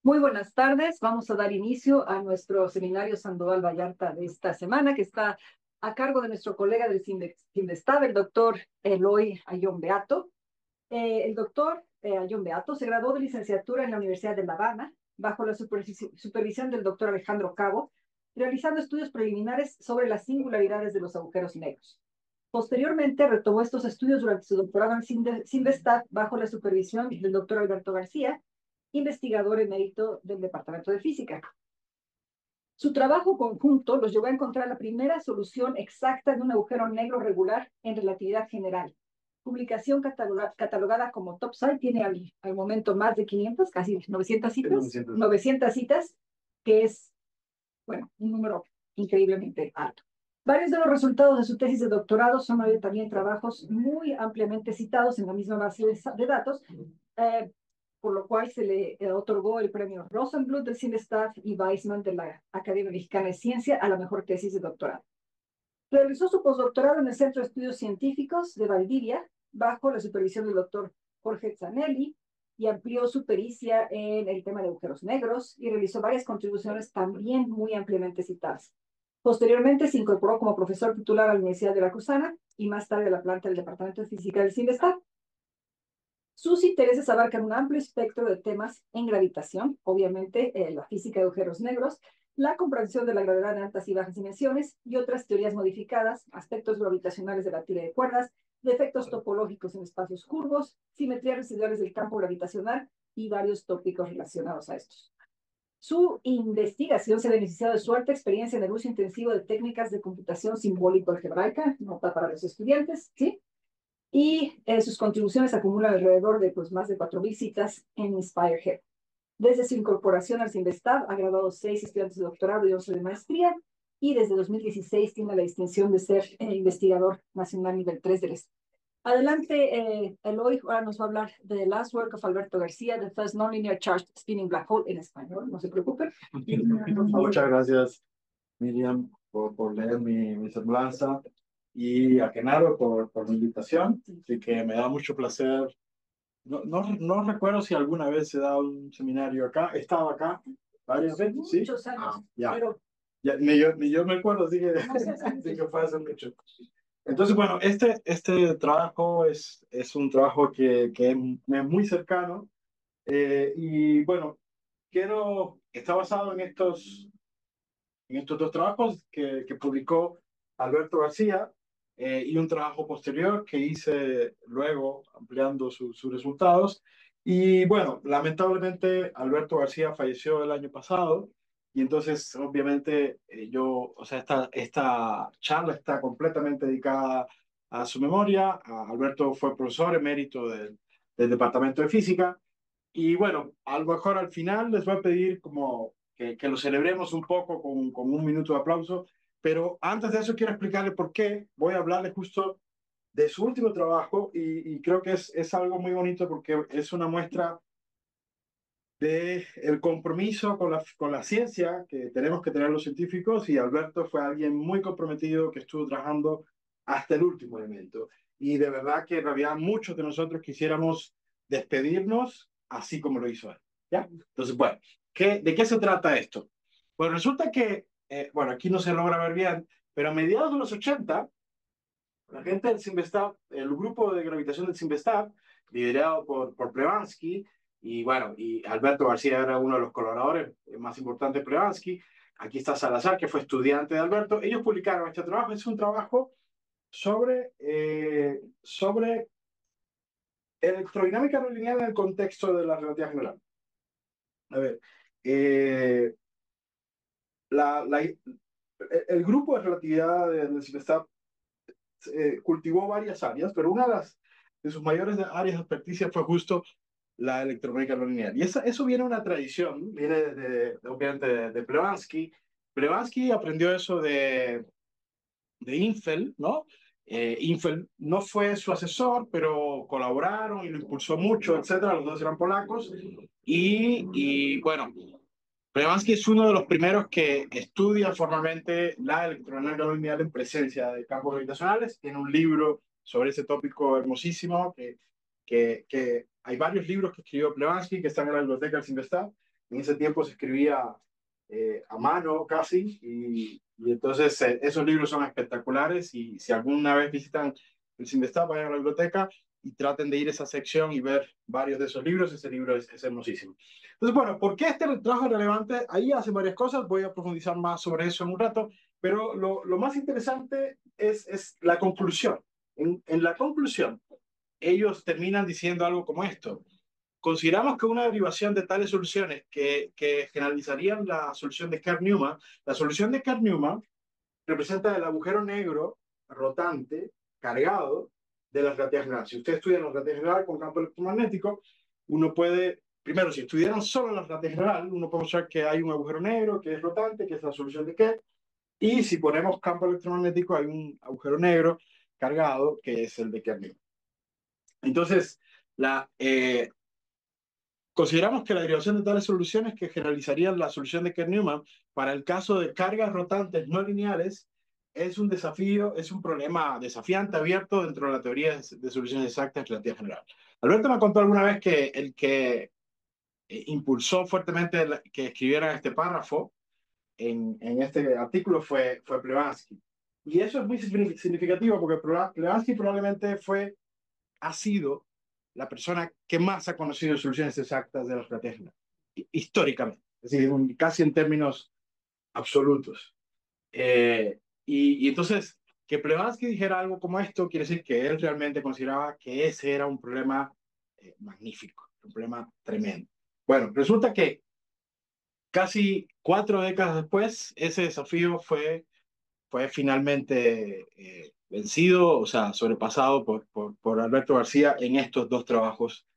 Muy buenas tardes. Vamos a dar inicio a nuestro seminario Sandoval Vallarta de esta semana, que está a cargo de nuestro colega del CINVESTAB, el doctor Eloy Ayón Beato. El doctor Ayón Beato se graduó de licenciatura en la Universidad de La Habana, bajo la supervisión del doctor Alejandro Cabo, realizando estudios preliminares sobre las singularidades de los agujeros negros. Posteriormente retomó estos estudios durante su doctorado en CINVESTAB bajo la supervisión del doctor Alberto García, investigador emérito del Departamento de Física. Su trabajo conjunto los llevó a encontrar la primera solución exacta de un agujero negro regular en relatividad general. Publicación catalogada como topside, tiene al momento más de 500, casi 900 citas, 900 citas, que es, bueno, un número increíblemente alto. Varios de los resultados de su tesis de doctorado son hoy también trabajos muy ampliamente citados en la misma base de datos, por lo cual se le otorgó el premio Rosenbluth del CINVESTAB y Weizmann de la Academia Mexicana de Ciencia a la mejor tesis de doctorado. Realizó su postdoctorado en el Centro de Estudios Científicos de Valdivia, bajo la supervisión del doctor Jorge Zanelli, y amplió su pericia en el tema de agujeros negros y realizó varias contribuciones también muy ampliamente citadas. Posteriormente se incorporó como profesor titular a la Universidad de Veracruzana y más tarde a la planta del Departamento de Física del CINVESTAB. Sus intereses abarcan un amplio espectro de temas en gravitación, obviamente la física de agujeros negros, la comprensión de la gravedad en altas y bajas dimensiones y otras teorías modificadas, aspectos gravitacionales de la tira de cuerdas, defectos topológicos en espacios curvos, simetrías residuales del campo gravitacional y varios tópicos relacionados a estos. Su investigación se ha beneficiado de su alta experiencia en el uso intensivo de técnicas de computación simbólico-algebraica, nota para los estudiantes, ¿sí? Y sus contribuciones acumulan alrededor de más de 4.000 citas en InspireHead. Desde su incorporación al CINVESTAB ha graduado 6 estudiantes de doctorado y 11 de maestría, y desde 2016 tiene la distinción de ser investigador nacional nivel 3 del ESP. Adelante, Eloy, ahora nos va a hablar de The Last Work of Alberto García, The First Nonlinear Charged Spinning Black Hole, en español, no se preocupen. Muchas gracias, Miriam, por leer mi semblanza, y a Genaro por la invitación. Así que me da mucho placer. No recuerdo si alguna vez se da un seminario acá. He estado acá varias veces, ¿sí? Muchos años, ya. Pero Ya, ni yo me acuerdo, así que, así que fue hace mucho. Entonces, bueno, este trabajo es un trabajo que es muy cercano, y bueno, está basado en estos dos trabajos que publicó Alberto García, y un trabajo posterior que hice luego ampliando sus resultados. Y bueno, lamentablemente Alberto García falleció el año pasado, y entonces obviamente o sea, esta charla está completamente dedicada a su memoria. Alberto fue profesor emérito del Departamento de Física, y bueno, a lo mejor al final les voy a pedir como que lo celebremos un poco con un minuto de aplauso, pero antes de eso quiero explicarles por qué voy a hablarles justo de su último trabajo, y creo que es algo muy bonito porque es una muestra de el compromiso con la ciencia que tenemos que tener los científicos, y Alberto fue alguien muy comprometido que estuvo trabajando hasta el último momento. Y de verdad que en realidad muchos de nosotros quisiéramos despedirnos así como lo hizo él. ¿Ya? Entonces, bueno, ¿de qué se trata esto? Bueno, resulta que, bueno, aquí no se logra ver bien, pero a mediados de los 80, la gente del CINVESTAB, el grupo de gravitación del CINVESTAB, liderado por Plebanski, y bueno, y Alberto García era uno de los colaboradores más importantes de Plebanski. Aquí está Salazar, que fue estudiante de Alberto. Ellos publicaron este trabajo. Es un trabajo sobre electrodinámica no lineal en el contexto de la relatividad general. A ver, eh, el grupo de relatividad del CINVESTAB cultivó varias áreas, pero una de sus mayores áreas de experticia fue justo la electrónica no lineal. Y eso viene de una tradición, viene obviamente de Plebanski. Plebanski aprendió eso de Infeld, ¿no? Infeld no fue su asesor, pero colaboraron y lo impulsó mucho, etcétera. Los dos eran polacos. Y bueno, Plebanski es uno de los primeros que estudia formalmente la electrónica no lineal en presencia de campos gravitacionales. Tiene un libro sobre ese tópico hermosísimo que hay varios libros que escribió Blavatsky que están en la biblioteca del CIMBESTAB. En ese tiempo se escribía a mano casi, y entonces esos libros son espectaculares, y si alguna vez visitan el CIMBESTAB, vayan a la biblioteca y traten de ir a esa sección y ver varios de esos libros. Ese libro es hermosísimo. Entonces, bueno, ¿por qué este trabajo es relevante? Ahí hacen varias cosas, voy a profundizar más sobre eso en un rato, pero lo más interesante es la conclusión. En la conclusión, ellos terminan diciendo algo como esto: consideramos que una derivación de tales soluciones que generalizarían la solución de Kerr-Newman, la solución de Kerr-Newman representa el agujero negro rotante, cargado, de la relatividad general. Si usted estudia la relatividad general con campo electromagnético, uno puede, primero, si estudiaran solo la relatividad general, uno puede mostrar que hay un agujero negro que es rotante, que es la solución de Kerr, y si ponemos campo electromagnético, hay un agujero negro cargado, que es el de Kerr-Newman. Entonces, consideramos que la derivación de tales soluciones que generalizarían la solución de Kerr-Newman para el caso de cargas rotantes no lineales es un desafío, es un problema desafiante abierto dentro de la teoría de soluciones exactas en relatividad general. Alberto me contó alguna vez que el que impulsó fuertemente que escribieran este párrafo en este artículo fue Blavatsky. Y eso es muy significativo porque Blavatsky probablemente ha sido la persona que más ha conocido soluciones exactas de la relatividad históricamente, es decir, casi en términos absolutos. Y entonces, que Blavatsky dijera algo como esto quiere decir que él realmente consideraba que ese era un problema magnífico, un problema tremendo. Bueno, resulta que casi 4 décadas después, ese desafío fue finalmente vencido, o sea, sobrepasado por Alberto García en estos dos trabajos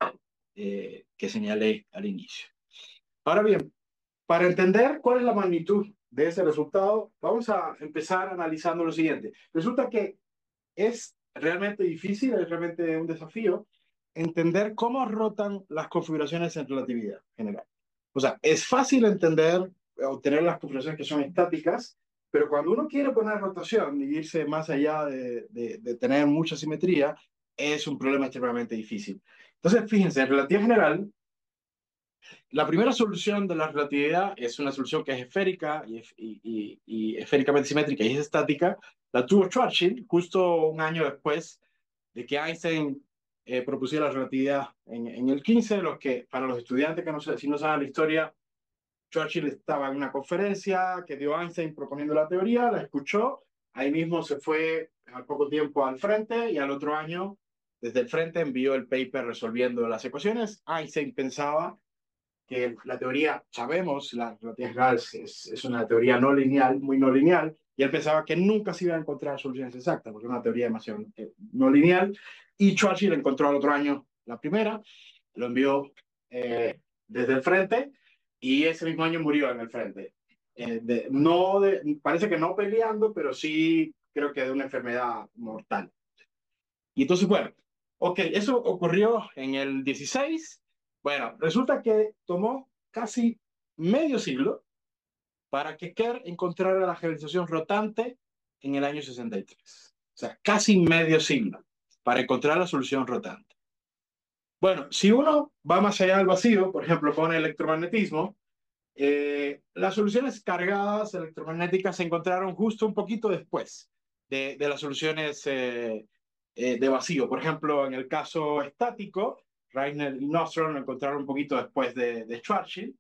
que señalé al inicio. Ahora bien, para entender cuál es la magnitud de ese resultado, vamos a empezar analizando lo siguiente. Resulta que es realmente difícil, es realmente un desafío entender cómo rotan las configuraciones en relatividad general. O sea, es fácil entender, obtener las configuraciones que son estáticas, pero cuando uno quiere poner rotación y irse más allá de tener mucha simetría, es un problema extremadamente difícil. Entonces, fíjense, en relatividad general, la primera solución de la relatividad es una solución que es esférica y esféricamente simétrica y es estática. La tuvo Schwarzschild justo un año después de que Einstein propusiera la relatividad en el 15, para los estudiantes que si no saben la historia, Churchill estaba en una conferencia que dio Einstein proponiendo la teoría, la escuchó, ahí mismo se fue al poco tiempo al frente, y al otro año, desde el frente, envió el paper resolviendo las ecuaciones. Einstein pensaba que la teoría, sabemos, la relatividad general es una teoría no lineal, muy no lineal, y él pensaba que nunca se iba a encontrar soluciones exactas, porque es una teoría demasiado no lineal, y Churchill encontró al otro año la primera, lo envió desde el frente, y ese mismo año murió en el frente. Parece que no peleando, pero sí creo que de una enfermedad mortal. Y entonces, bueno, ok, eso ocurrió en el 16. Bueno, resulta que tomó casi medio siglo para que Kerr encontrara la generalización rotante en el año 63. O sea, casi medio siglo para encontrar la solución rotante. Bueno, si uno va más allá del vacío, por ejemplo, con el electromagnetismo, las soluciones cargadas electromagnéticas se encontraron justo un poquito después de las soluciones de vacío. Por ejemplo, en el caso estático, Reiner y Nostrom lo encontraron un poquito después de Schwarzschild,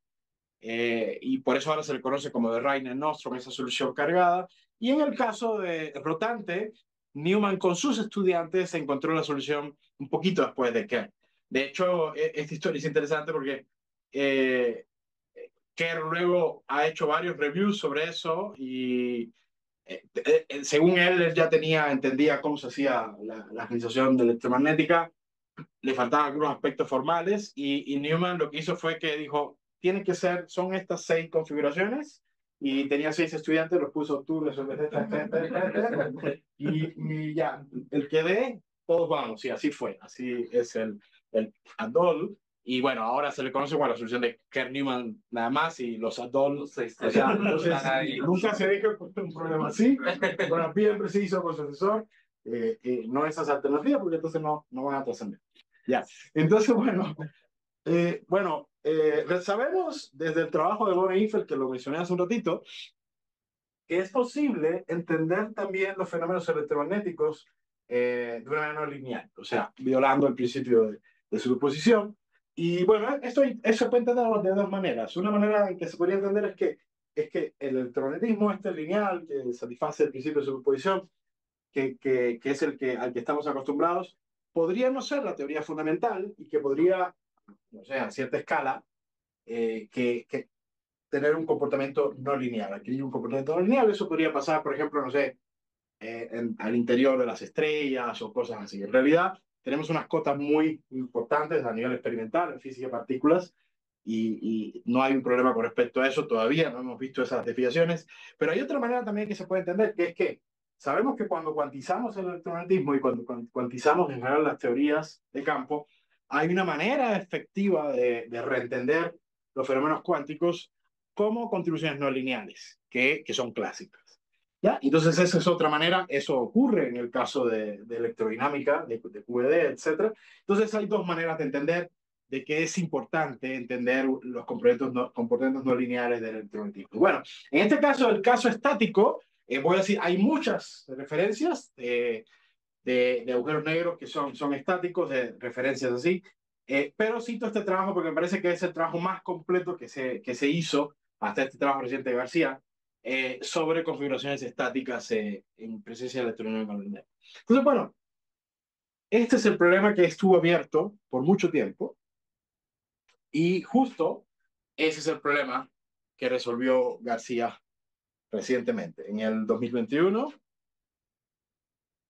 y por eso ahora se le conoce como de Reiner-Nostrom, esa solución cargada. Y en el caso de rotante, Newman con sus estudiantes encontró la solución un poquito después de Kerr. De hecho, esta historia es interesante porque eh, Kerr luego ha hecho varios reviews sobre eso, y según él ya entendía cómo se hacía la organización de electromagnética, le faltaban algunos aspectos formales, y Newman lo que hizo fue que dijo, son estas 6 configuraciones, y tenía 6 estudiantes, los puso tú, resolves esta, y ya, el que dé, todos vamos, y así fue, así es el ADOL. Y bueno, ahora se le conoce como la solución de Kerr-Newman nada más, y los ADOL, o sea, entonces nunca se dijo un problema así, con bien preciso con su asesor, no esas alternativas, porque entonces no van a trascender. Ya. Entonces, sabemos desde el trabajo de Lorentz Infeld, que lo mencioné hace un ratito, que es posible entender también los fenómenos electromagnéticos de una manera no lineal, o sea, violando el principio de superposición. Y bueno, eso se puede entender de dos maneras. Una manera en que se podría entender es que el electromagnetismo este lineal, que satisface el principio de superposición, que es al que estamos acostumbrados, podría no ser la teoría fundamental y que podría, no sé, a cierta escala, que tener un comportamiento no lineal. Adquirir un comportamiento no lineal, eso podría pasar, por ejemplo, no sé, al interior de las estrellas o cosas así. En realidad, tenemos unas cotas muy importantes a nivel experimental en física de partículas y no hay un problema con respecto a eso todavía, no hemos visto esas desviaciones, pero hay otra manera también que se puede entender, que es que sabemos que cuando cuantizamos el electromagnetismo y cuando cuantizamos en general las teorías de campo, hay una manera efectiva de reentender los fenómenos cuánticos como contribuciones no lineales, que son clásicas. ¿Ya? Entonces esa es otra manera, eso ocurre en el caso de electrodinámica, de QED, etc. Entonces hay dos maneras de entender de que es importante entender los comportamientos no lineales del electromagnetismo. Bueno, en este caso, el caso estático, voy a decir, hay muchas referencias de agujeros negros que son estáticos, de referencias así, pero cito este trabajo porque me parece que es el trabajo más completo que se hizo hasta este trabajo reciente de García sobre configuraciones estáticas en presencia de electrodinámica no lineal. Entonces, bueno, este es el problema que estuvo abierto por mucho tiempo y justo ese es el problema que resolvió García recientemente, en el 2021,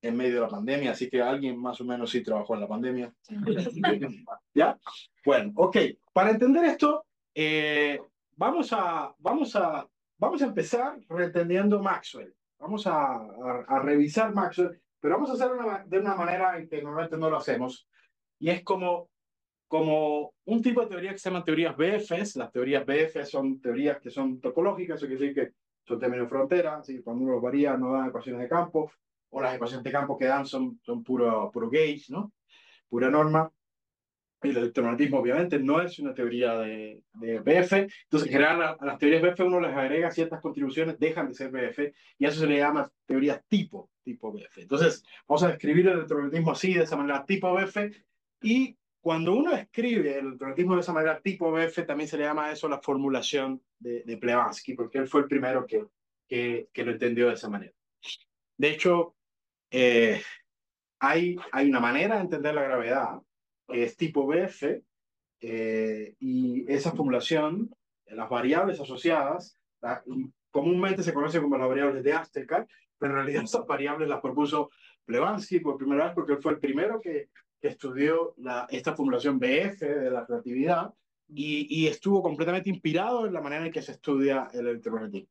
en medio de la pandemia, así que alguien más o menos sí trabajó en la pandemia. ¿Ya? Bueno, ok. Para entender esto, vamos a empezar reentendiendo Maxwell. Vamos a revisar Maxwell, pero vamos a hacerlo de una manera en que normalmente no lo hacemos. Y es como un tipo de teoría que se llaman teorías BFs. Las teorías BF son teorías que son topológicas, eso quiere decir que son términos de frontera, así que cuando uno los varía no dan ecuaciones de campo, o las ecuaciones de campo que dan son puro gauge, ¿no? Pura norma. El electromagnetismo obviamente no es una teoría de BF, entonces en general a las teorías BF uno les agrega ciertas contribuciones, dejan de ser BF, y a eso se le llama teorías tipo BF. Entonces vamos a describir el electromagnetismo así, de esa manera, tipo BF, y cuando uno escribe el electromagnetismo de esa manera, tipo BF, también se le llama a eso la formulación de Plebanski, porque él fue el primero que lo entendió de esa manera. De hecho, eh, hay una manera de entender la gravedad que es tipo BF, y esa formulación, las variables asociadas, comúnmente se conocen como las variables de Astercar, pero en realidad esas variables las propuso Plebanski por primera vez porque él fue el primero que estudió esta formulación BF de la relatividad y estuvo completamente inspirado en la manera en que se estudia el electromagnetismo.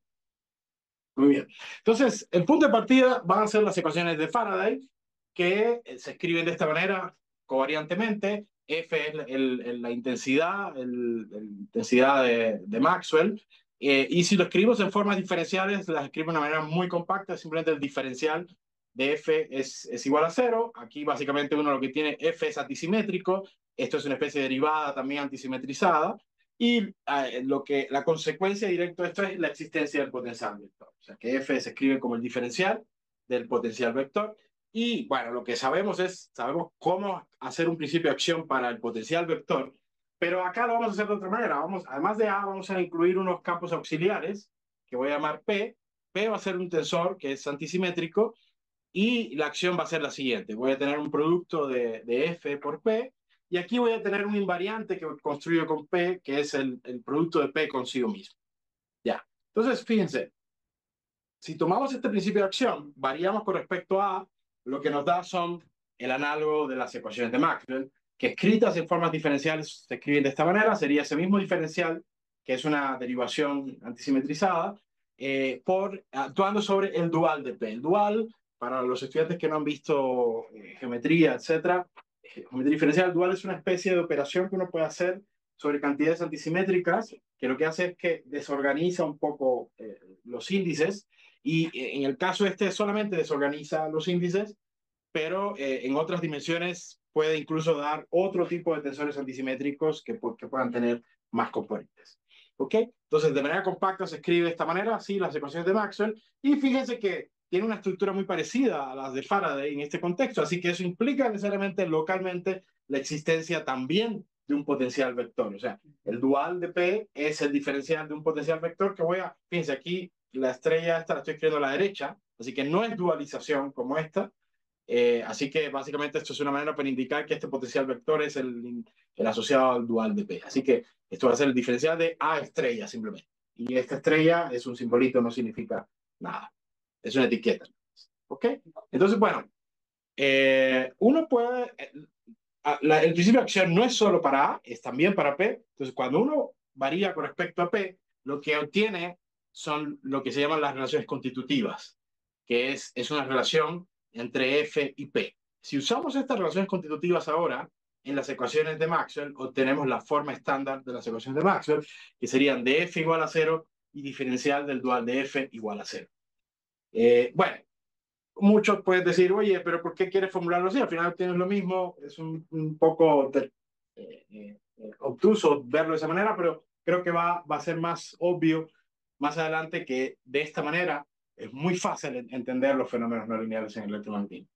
Muy bien. Entonces, el punto de partida van a ser las ecuaciones de Faraday, que se escriben de esta manera, covariantemente. F es la intensidad, la intensidad de Maxwell. Y si lo escribimos en formas diferenciales, las escribo de una manera muy compacta, simplemente el diferencial de F es igual a cero. Aquí básicamente uno lo que tiene, F es antisimétrico. Esto es una especie de derivada también antisimetrizada. Y la consecuencia directa de esto es la existencia del potencial vector. O sea, que F se escribe como el diferencial del potencial vector. Y bueno, lo que sabemos cómo hacer un principio de acción para el potencial vector, pero acá lo vamos a hacer de otra manera. Además de A, vamos a incluir unos campos auxiliares que voy a llamar P. P va a ser un tensor que es antisimétrico y la acción va a ser la siguiente. Voy a tener un producto de F por P y aquí voy a tener un invariante que construyo con P, que es el producto de P consigo mismo. Ya. Entonces, fíjense, si tomamos este principio de acción, variamos con respecto a lo que nos da son el análogo de las ecuaciones de Maxwell, que escritas en formas diferenciales se escriben de esta manera, sería ese mismo diferencial, que es una derivación antisimetrizada, actuando sobre el dual de P. El dual, para los estudiantes que no han visto geometría, etcétera, geometría diferencial, el dual es una especie de operación que uno puede hacer sobre cantidades antisimétricas, que lo que hace es que desorganiza un poco los índices, y en el caso este solamente desorganiza los índices, pero en otras dimensiones puede incluso dar otro tipo de tensores antisimétricos que puedan tener más componentes. ¿Ok? Entonces, de manera compacta se escribe de esta manera, así las ecuaciones de Maxwell, y fíjense que tiene una estructura muy parecida a las de Faraday en este contexto, así que eso implica necesariamente localmente la existencia también de un potencial vector. O sea, el dual de P es el diferencial de un potencial vector que fíjense aquí, la estrella esta la estoy escribiendo a la derecha, así que no es dualización como esta. Así que básicamente esto es una manera para indicar que este potencial vector es el asociado al dual de P. Así que esto va a ser el diferencial de A estrella simplemente. Y esta estrella es un simbolito, no significa nada. Es una etiqueta. ¿Ok? Entonces, bueno, uno puede... el principio de acción no es solo para A, es también para P. Entonces, cuando uno varía con respecto a P, lo que obtiene son lo que se llaman las relaciones constitutivas, que es una relación entre F y P. Si usamos estas relaciones constitutivas ahora en las ecuaciones de Maxwell, obtenemos la forma estándar de las ecuaciones de Maxwell, que serían de F igual a 0 y diferencial del dual de F igual a 0. Bueno, muchos pueden decir, oye, pero ¿por qué quieres formularlo así? Al final tienes lo mismo, es un poco obtuso verlo de esa manera, pero creo que va a ser más obvio más adelante que de esta manera es muy fácil entender los fenómenos no lineales en el electromagnetismo,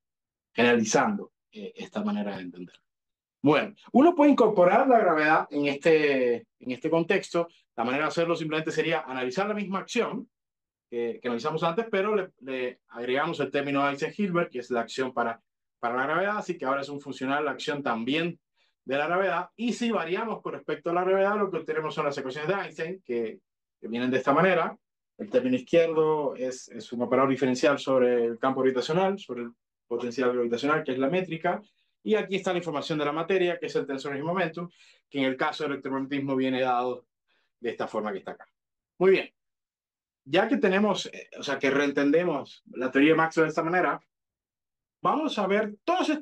generalizando esta manera de entender. Bueno, uno puede incorporar la gravedad en este contexto. La manera de hacerlo simplemente sería analizar la misma acción que analizamos antes, pero le agregamos el término Einstein-Hilbert, que es la acción para la gravedad, así que ahora es un funcional la acción también de la gravedad, y si variamos con respecto a la gravedad, lo que obtenemos son las ecuaciones de Einstein, que vienen de esta manera. El término izquierdo es un operador diferencial sobre el campo gravitacional, sobre el potencial gravitacional, que es la métrica, y aquí está la información de la materia, que es el tensor y momentum, que en el caso del electromagnetismo viene dado de esta forma que está acá. Muy bien. Ya que tenemos, o sea, que reentendemos la teoría de Maxwell de esta manera, vamos a ver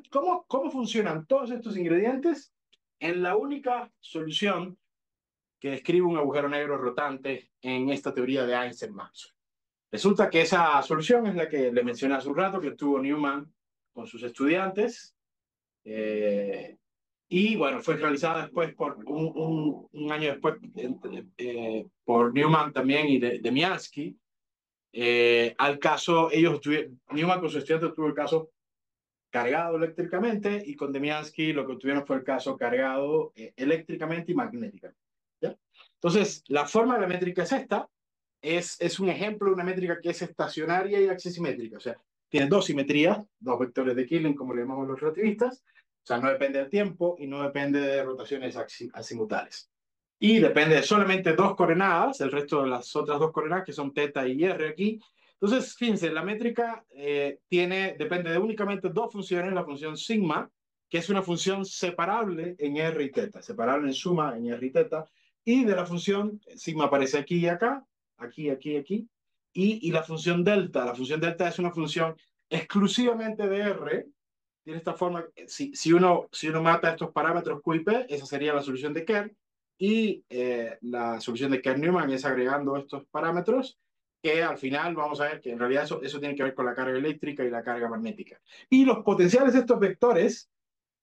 cómo funcionan todos estos ingredientes en la única solución que describe un agujero negro rotante en esta teoría de Einstein-Maxwell. Resulta que esa solución es la que le mencioné hace un rato, que tuvo Newman con sus estudiantes, y bueno, fue realizada después por un año después por Newman también y de Miansky. Al caso, Newman con su estudiante tuvo el caso cargado eléctricamente y con Demiansky lo que tuvieron fue el caso cargado eléctricamente y magnéticamente. ¿Ya? Entonces, la forma de la métrica es esta, es un ejemplo de una métrica que es estacionaria y axisimétrica, o sea, tiene dos simetrías, dos vectores de Killing, como le llamamos los relativistas, o sea, no depende del tiempo y no depende de rotaciones azimutales. Y depende de solamente dos coordenadas, el resto de las otras dos coordenadas, que son teta y r aquí. Entonces, fíjense, la métrica depende de únicamente dos funciones, la función sigma, que es una función separable en r y teta, separable en suma en r y teta, y de la función sigma aparece aquí y acá, aquí, y la función delta es una función exclusivamente de r, tiene esta forma, si uno mata estos parámetros Q y P, esa sería la solución de Kerr, y la solución de Kerr-Newman es agregando estos parámetros, que al final vamos a ver que en realidad eso tiene que ver con la carga eléctrica y la carga magnética. Y los potenciales de estos vectores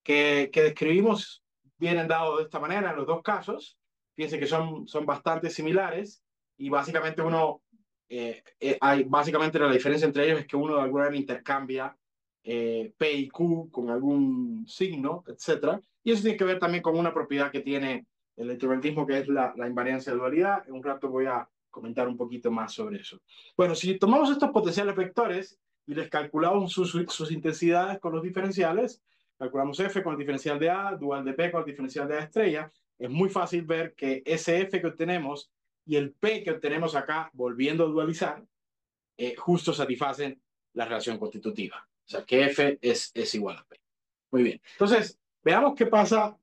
que describimos vienen dados de esta manera en los dos casos. Fíjense que son bastante similares y básicamente básicamente la diferencia entre ellos es que uno de alguna manera intercambia P y Q con algún signo, etcétera. Y eso tiene que ver también con una propiedad que tiene el electromagnetismo, que es la invariancia de dualidad. En un rato voy a comentar un poquito más sobre eso. Bueno, si tomamos estos potenciales vectores y les calculamos sus intensidades con los diferenciales, calculamos F con el diferencial de A, dual de P con el diferencial de A estrella, es muy fácil ver que ese F que obtenemos y el P que obtenemos acá, volviendo a dualizar, justo satisfacen la relación constitutiva. O sea, que F es igual a P. Muy bien. Entonces, veamos qué pasa,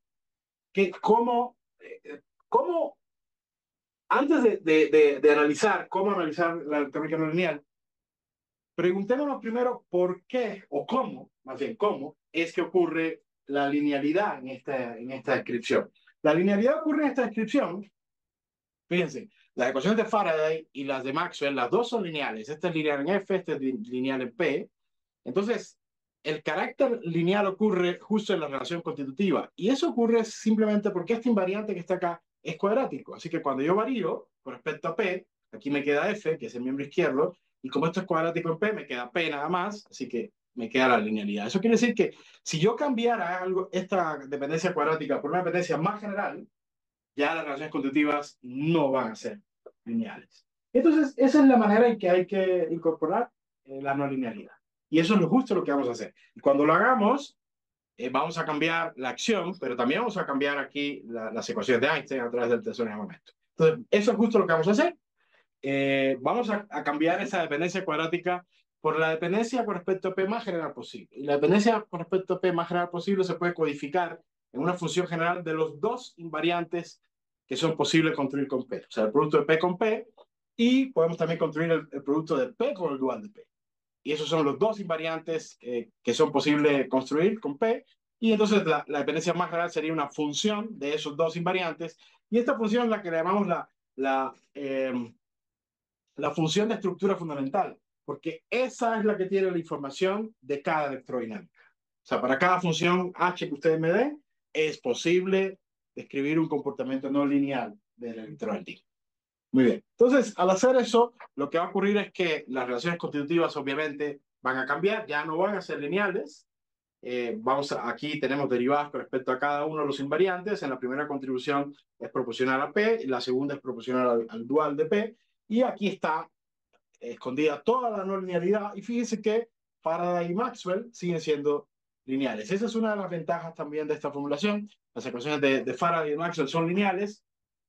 cómo antes de analizar cómo analizar la electrónica no lineal, preguntémonos primero por qué, o cómo, más bien cómo, es que ocurre la linealidad en esta descripción. La linealidad ocurre en esta descripción, fíjense, las ecuaciones de Faraday y las de Maxwell, las dos son lineales. Esta es lineal en F, esta es lineal en P. Entonces, el carácter lineal ocurre justo en la relación constitutiva. Y eso ocurre simplemente porque este invariante que está acá es cuadrático. Así que cuando yo varío con respecto a P, aquí me queda F, que es el miembro izquierdo, y como esto es cuadrático en P, me queda P nada más, así que me queda la linealidad. Eso quiere decir que si yo cambiara algo, esta dependencia cuadrática por una dependencia más general, ya las relaciones constitutivas no van a ser lineales. Entonces, esa es la manera en que hay que incorporar la no linealidad. Y eso es lo justo lo que vamos a hacer. Y cuando lo hagamos, vamos a cambiar la acción, pero también vamos a cambiar aquí las ecuaciones de Einstein a través del tensor de momento. Entonces, eso es justo lo que vamos a hacer. Vamos a cambiar esa dependencia cuadrática por la dependencia con respecto a P más general posible. Y la dependencia con respecto a P más general posible se puede codificar en una función general de los dos invariantes que son posibles construir con P. O sea, el producto de P con P, y podemos también construir el producto de P con el dual de P. Y esos son los dos invariantes que son posibles construir con P. Y entonces la dependencia más general sería una función de esos dos invariantes. Y esta función es la que le llamamos la función de estructura fundamental, porque esa es la que tiene la información de cada electrodinámica. O sea, para cada función h que ustedes me den, es posible describir un comportamiento no lineal del electrodinámico. Muy bien. Entonces, al hacer eso, lo que va a ocurrir es que las relaciones constitutivas obviamente van a cambiar, ya no van a ser lineales. Aquí tenemos derivadas con respecto a cada uno de los invariantes. En la primera contribución es proporcional a P, y la segunda es proporcional al dual de P. Y aquí está escondida toda la no linealidad. Y fíjense que Faraday y Maxwell siguen siendo lineales. Esa es una de las ventajas también de esta formulación. Las ecuaciones de Faraday y Maxwell son lineales.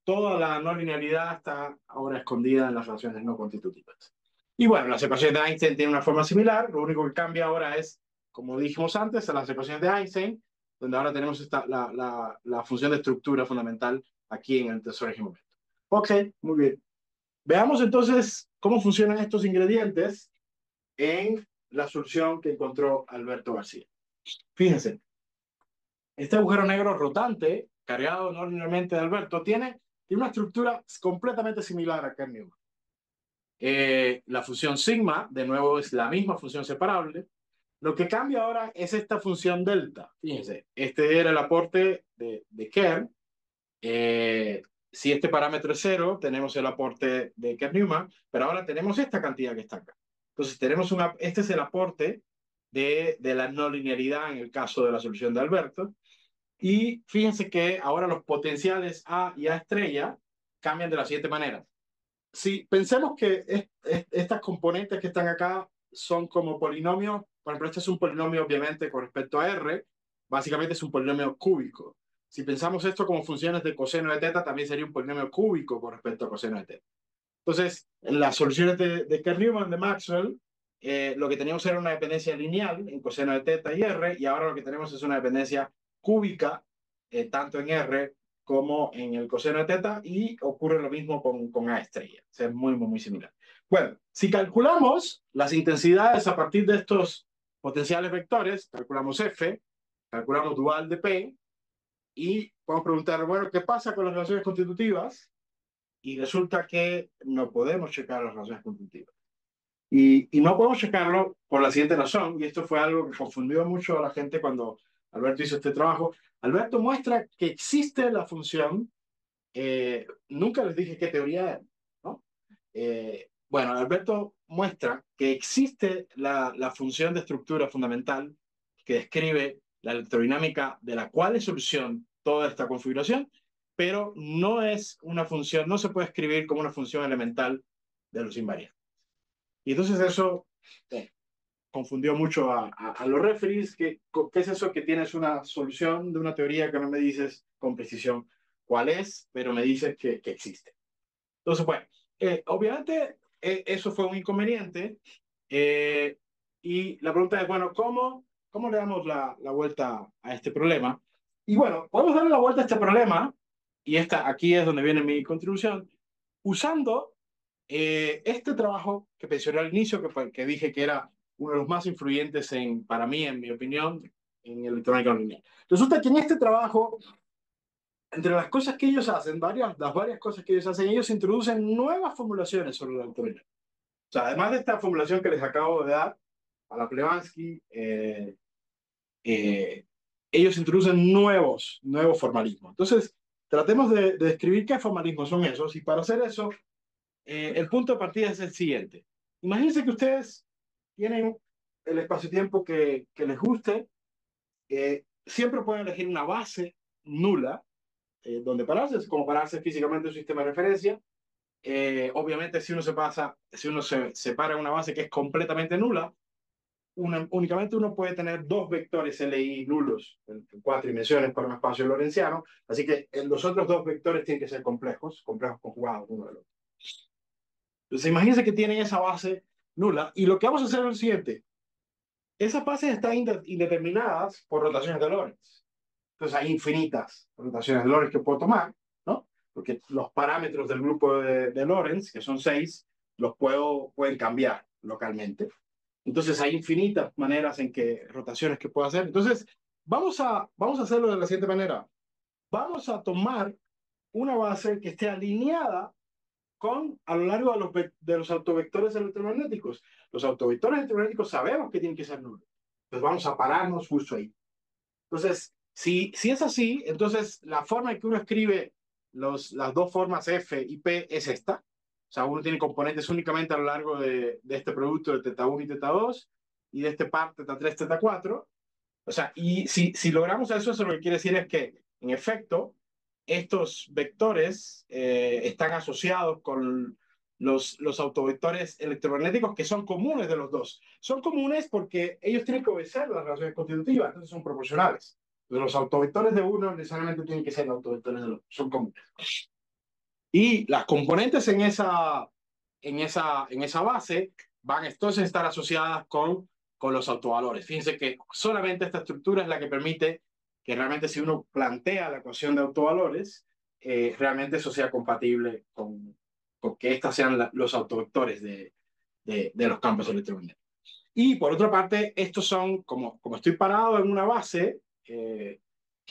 Toda la no linealidad está ahora escondida en las relaciones no constitutivas. Y bueno, las ecuaciones de Einstein tienen una forma similar. Lo único que cambia ahora es, como dijimos antes, en las ecuaciones de Einstein, donde ahora tenemos la función de estructura fundamental aquí en el tensor de momento. Ok, muy bien. Veamos entonces cómo funcionan estos ingredientes en la solución que encontró Alberto García. Fíjense, este agujero negro rotante, cargado no linealmente de Alberto, tiene una estructura completamente similar a Kerr Newman. La función sigma, de nuevo, es la misma función separable. Lo que cambia ahora es esta función delta. Fíjense, este era el aporte de Kerr. Si este parámetro es cero, tenemos el aporte de Kerr-Newman, pero ahora tenemos esta cantidad que está acá. Entonces, este es el aporte de la no linealidad en el caso de la solución de Alberto. Y fíjense que ahora los potenciales A y A estrella cambian de la siguiente manera. Si pensemos que estas componentes que están acá son como polinomios, por ejemplo, este es un polinomio obviamente con respecto a R, básicamente es un polinomio cúbico. Si pensamos esto como funciones de coseno de teta, también sería un polinomio cúbico con respecto a coseno de teta. Entonces, en las soluciones de Kerr-Newman, de Maxwell, lo que teníamos era una dependencia lineal en coseno de teta y R, y ahora lo que tenemos es una dependencia cúbica, tanto en R como en el coseno de teta, y ocurre lo mismo con A estrella. O sea, es muy, muy, muy similar. Bueno, si calculamos las intensidades a partir de estos potenciales vectores, calculamos F, calculamos dual de P, y podemos preguntar, bueno, ¿qué pasa con las relaciones constitutivas? Y resulta que no podemos checar las relaciones constitutivas. Y no podemos checarlo por la siguiente razón, y esto fue algo que confundió mucho a la gente cuando Alberto hizo este trabajo. Alberto muestra que existe la función, nunca les dije qué teoría era, ¿no? Bueno, Alberto muestra que existe la función de estructura fundamental que describe la electrodinámica de la cual es solución toda esta configuración, pero no es una función, no se puede escribir como una función elemental de los invariantes. Y entonces eso confundió mucho a los referees, ¿qué es eso que tienes una solución de una teoría que no me dices con precisión cuál es, pero me dices que existe? Entonces, bueno, obviamente eso fue un inconveniente, y la pregunta es, bueno, ¿cómo le damos la vuelta a este problema? Y bueno, podemos darle la vuelta a este problema, y aquí es donde viene mi contribución, usando este trabajo que mencioné al inicio, que dije que era uno de los más influyentes para mí, en mi opinión, en electrónica no lineal. Resulta que en este trabajo, entre las cosas que ellos hacen, las varias cosas que ellos hacen, ellos introducen nuevas formulaciones sobre la electrónica. O sea, además de esta formulación que les acabo de dar, a la Plebanski, eh, ellos introducen nuevos formalismos. Entonces, tratemos de describir qué formalismos son esos, y para hacer eso, el punto de partida es el siguiente. Imagínense que ustedes tienen el espacio-tiempo que les guste, siempre pueden elegir una base nula donde pararse, como pararse físicamente en un sistema de referencia. Obviamente, si uno se separa en una base que es completamente nula, únicamente uno puede tener dos vectores LI nulos en cuatro dimensiones para un espacio lorentziano, así que los otros dos vectores tienen que ser complejos conjugados uno del otro. Entonces, imagínense que tienen esa base nula, y lo que vamos a hacer es lo siguiente. Esas bases están indeterminadas por rotaciones de Lorentz. Entonces hay infinitas rotaciones de Lorentz que puedo tomar, ¿no? Porque los parámetros del grupo de Lorentz, que son 6, pueden cambiar localmente. Entonces hay infinitas maneras en que rotaciones que puedo hacer. Entonces vamos a hacerlo de la siguiente manera. Vamos a tomar una base que esté alineada a lo largo de los autovectores electromagnéticos. Los autovectores electromagnéticos sabemos que tienen que ser nulos. Entonces vamos a pararnos justo ahí. Entonces, si es así, entonces la forma en que uno escribe las dos formas F y P es esta. O sea, uno tiene componentes únicamente a lo largo de este producto de teta 1 y teta 2, y de este par teta 3, teta 4. O sea, y si logramos eso lo que quiere decir es que, en efecto, estos vectores están asociados con los autovectores electromagnéticos que son comunes de los dos. Son comunes porque ellos tienen que obedecer las relaciones constitutivas, entonces son proporcionales. Entonces, los autovectores de uno necesariamente tienen que ser los autovectores del otro, son comunes. Y las componentes en esa base van entonces a estar asociadas con los autovalores. Fíjense que solamente esta estructura es la que permite que realmente, si uno plantea la ecuación de autovalores, realmente eso sea compatible con que estas sean los autovectores de los campos electromagnéticos. Y por otra parte, estos son, como estoy parado en una base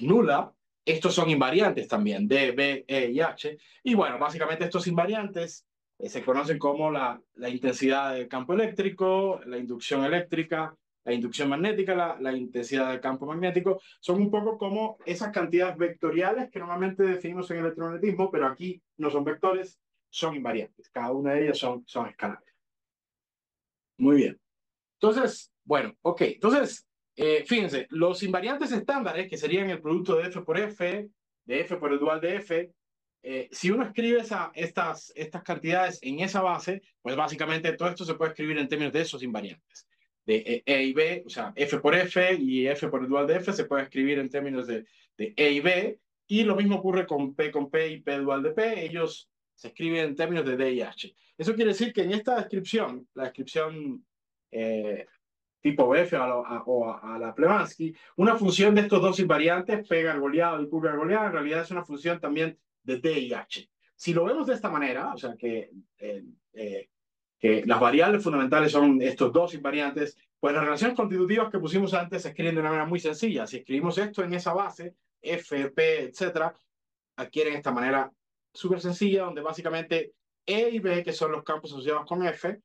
nula, estos son invariantes también, D, B, E y H. Y bueno, básicamente estos invariantes se conocen como la intensidad del campo eléctrico, la inducción eléctrica, la inducción magnética, la intensidad del campo magnético. Son un poco como esas cantidades vectoriales que normalmente definimos en el electromagnetismo, pero aquí no son vectores, son invariantes. Cada una de ellas son escalares. Muy bien. Entonces, bueno, ok. Entonces, fíjense, los invariantes estándares, que serían el producto de F por F, de F por el dual de F, si uno escribe estas cantidades en esa base, pues básicamente todo esto se puede escribir en términos de esos invariantes. De E y B, o sea, F por F y F por el dual de F se puede escribir en términos de E y B, y lo mismo ocurre con P y P dual de P, ellos se escriben en términos de D y H. Eso quiere decir que en esta descripción, la descripción eh, tipo F o a la Plebanski, una función de estos dos invariantes, P gargoleado y Q gargoleado, en realidad es una función también de D y H. Si lo vemos de esta manera, o sea que las variables fundamentales son estos dos invariantes, pues las relaciones constitutivas que pusimos antes se escriben de una manera muy sencilla. Si escribimos esto en esa base, F, P, etcétera, adquieren esta manera súper sencilla, donde básicamente E y B, que son los campos asociados con F,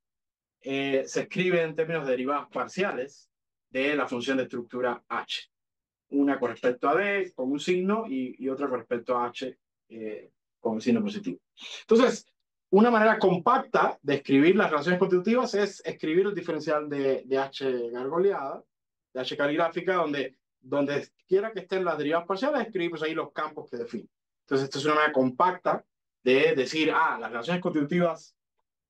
se escribe en términos de derivadas parciales de la función de estructura H. Una con respecto a D con un signo y otra con respecto a H con un signo positivo. Entonces, una manera compacta de escribir las relaciones constitutivas es escribir el diferencial de H gargoleada, de H caligráfica, donde quiera que estén las derivadas parciales, escribimos ahí los campos que definen. Entonces, esta es una manera compacta de decir, las relaciones constitutivas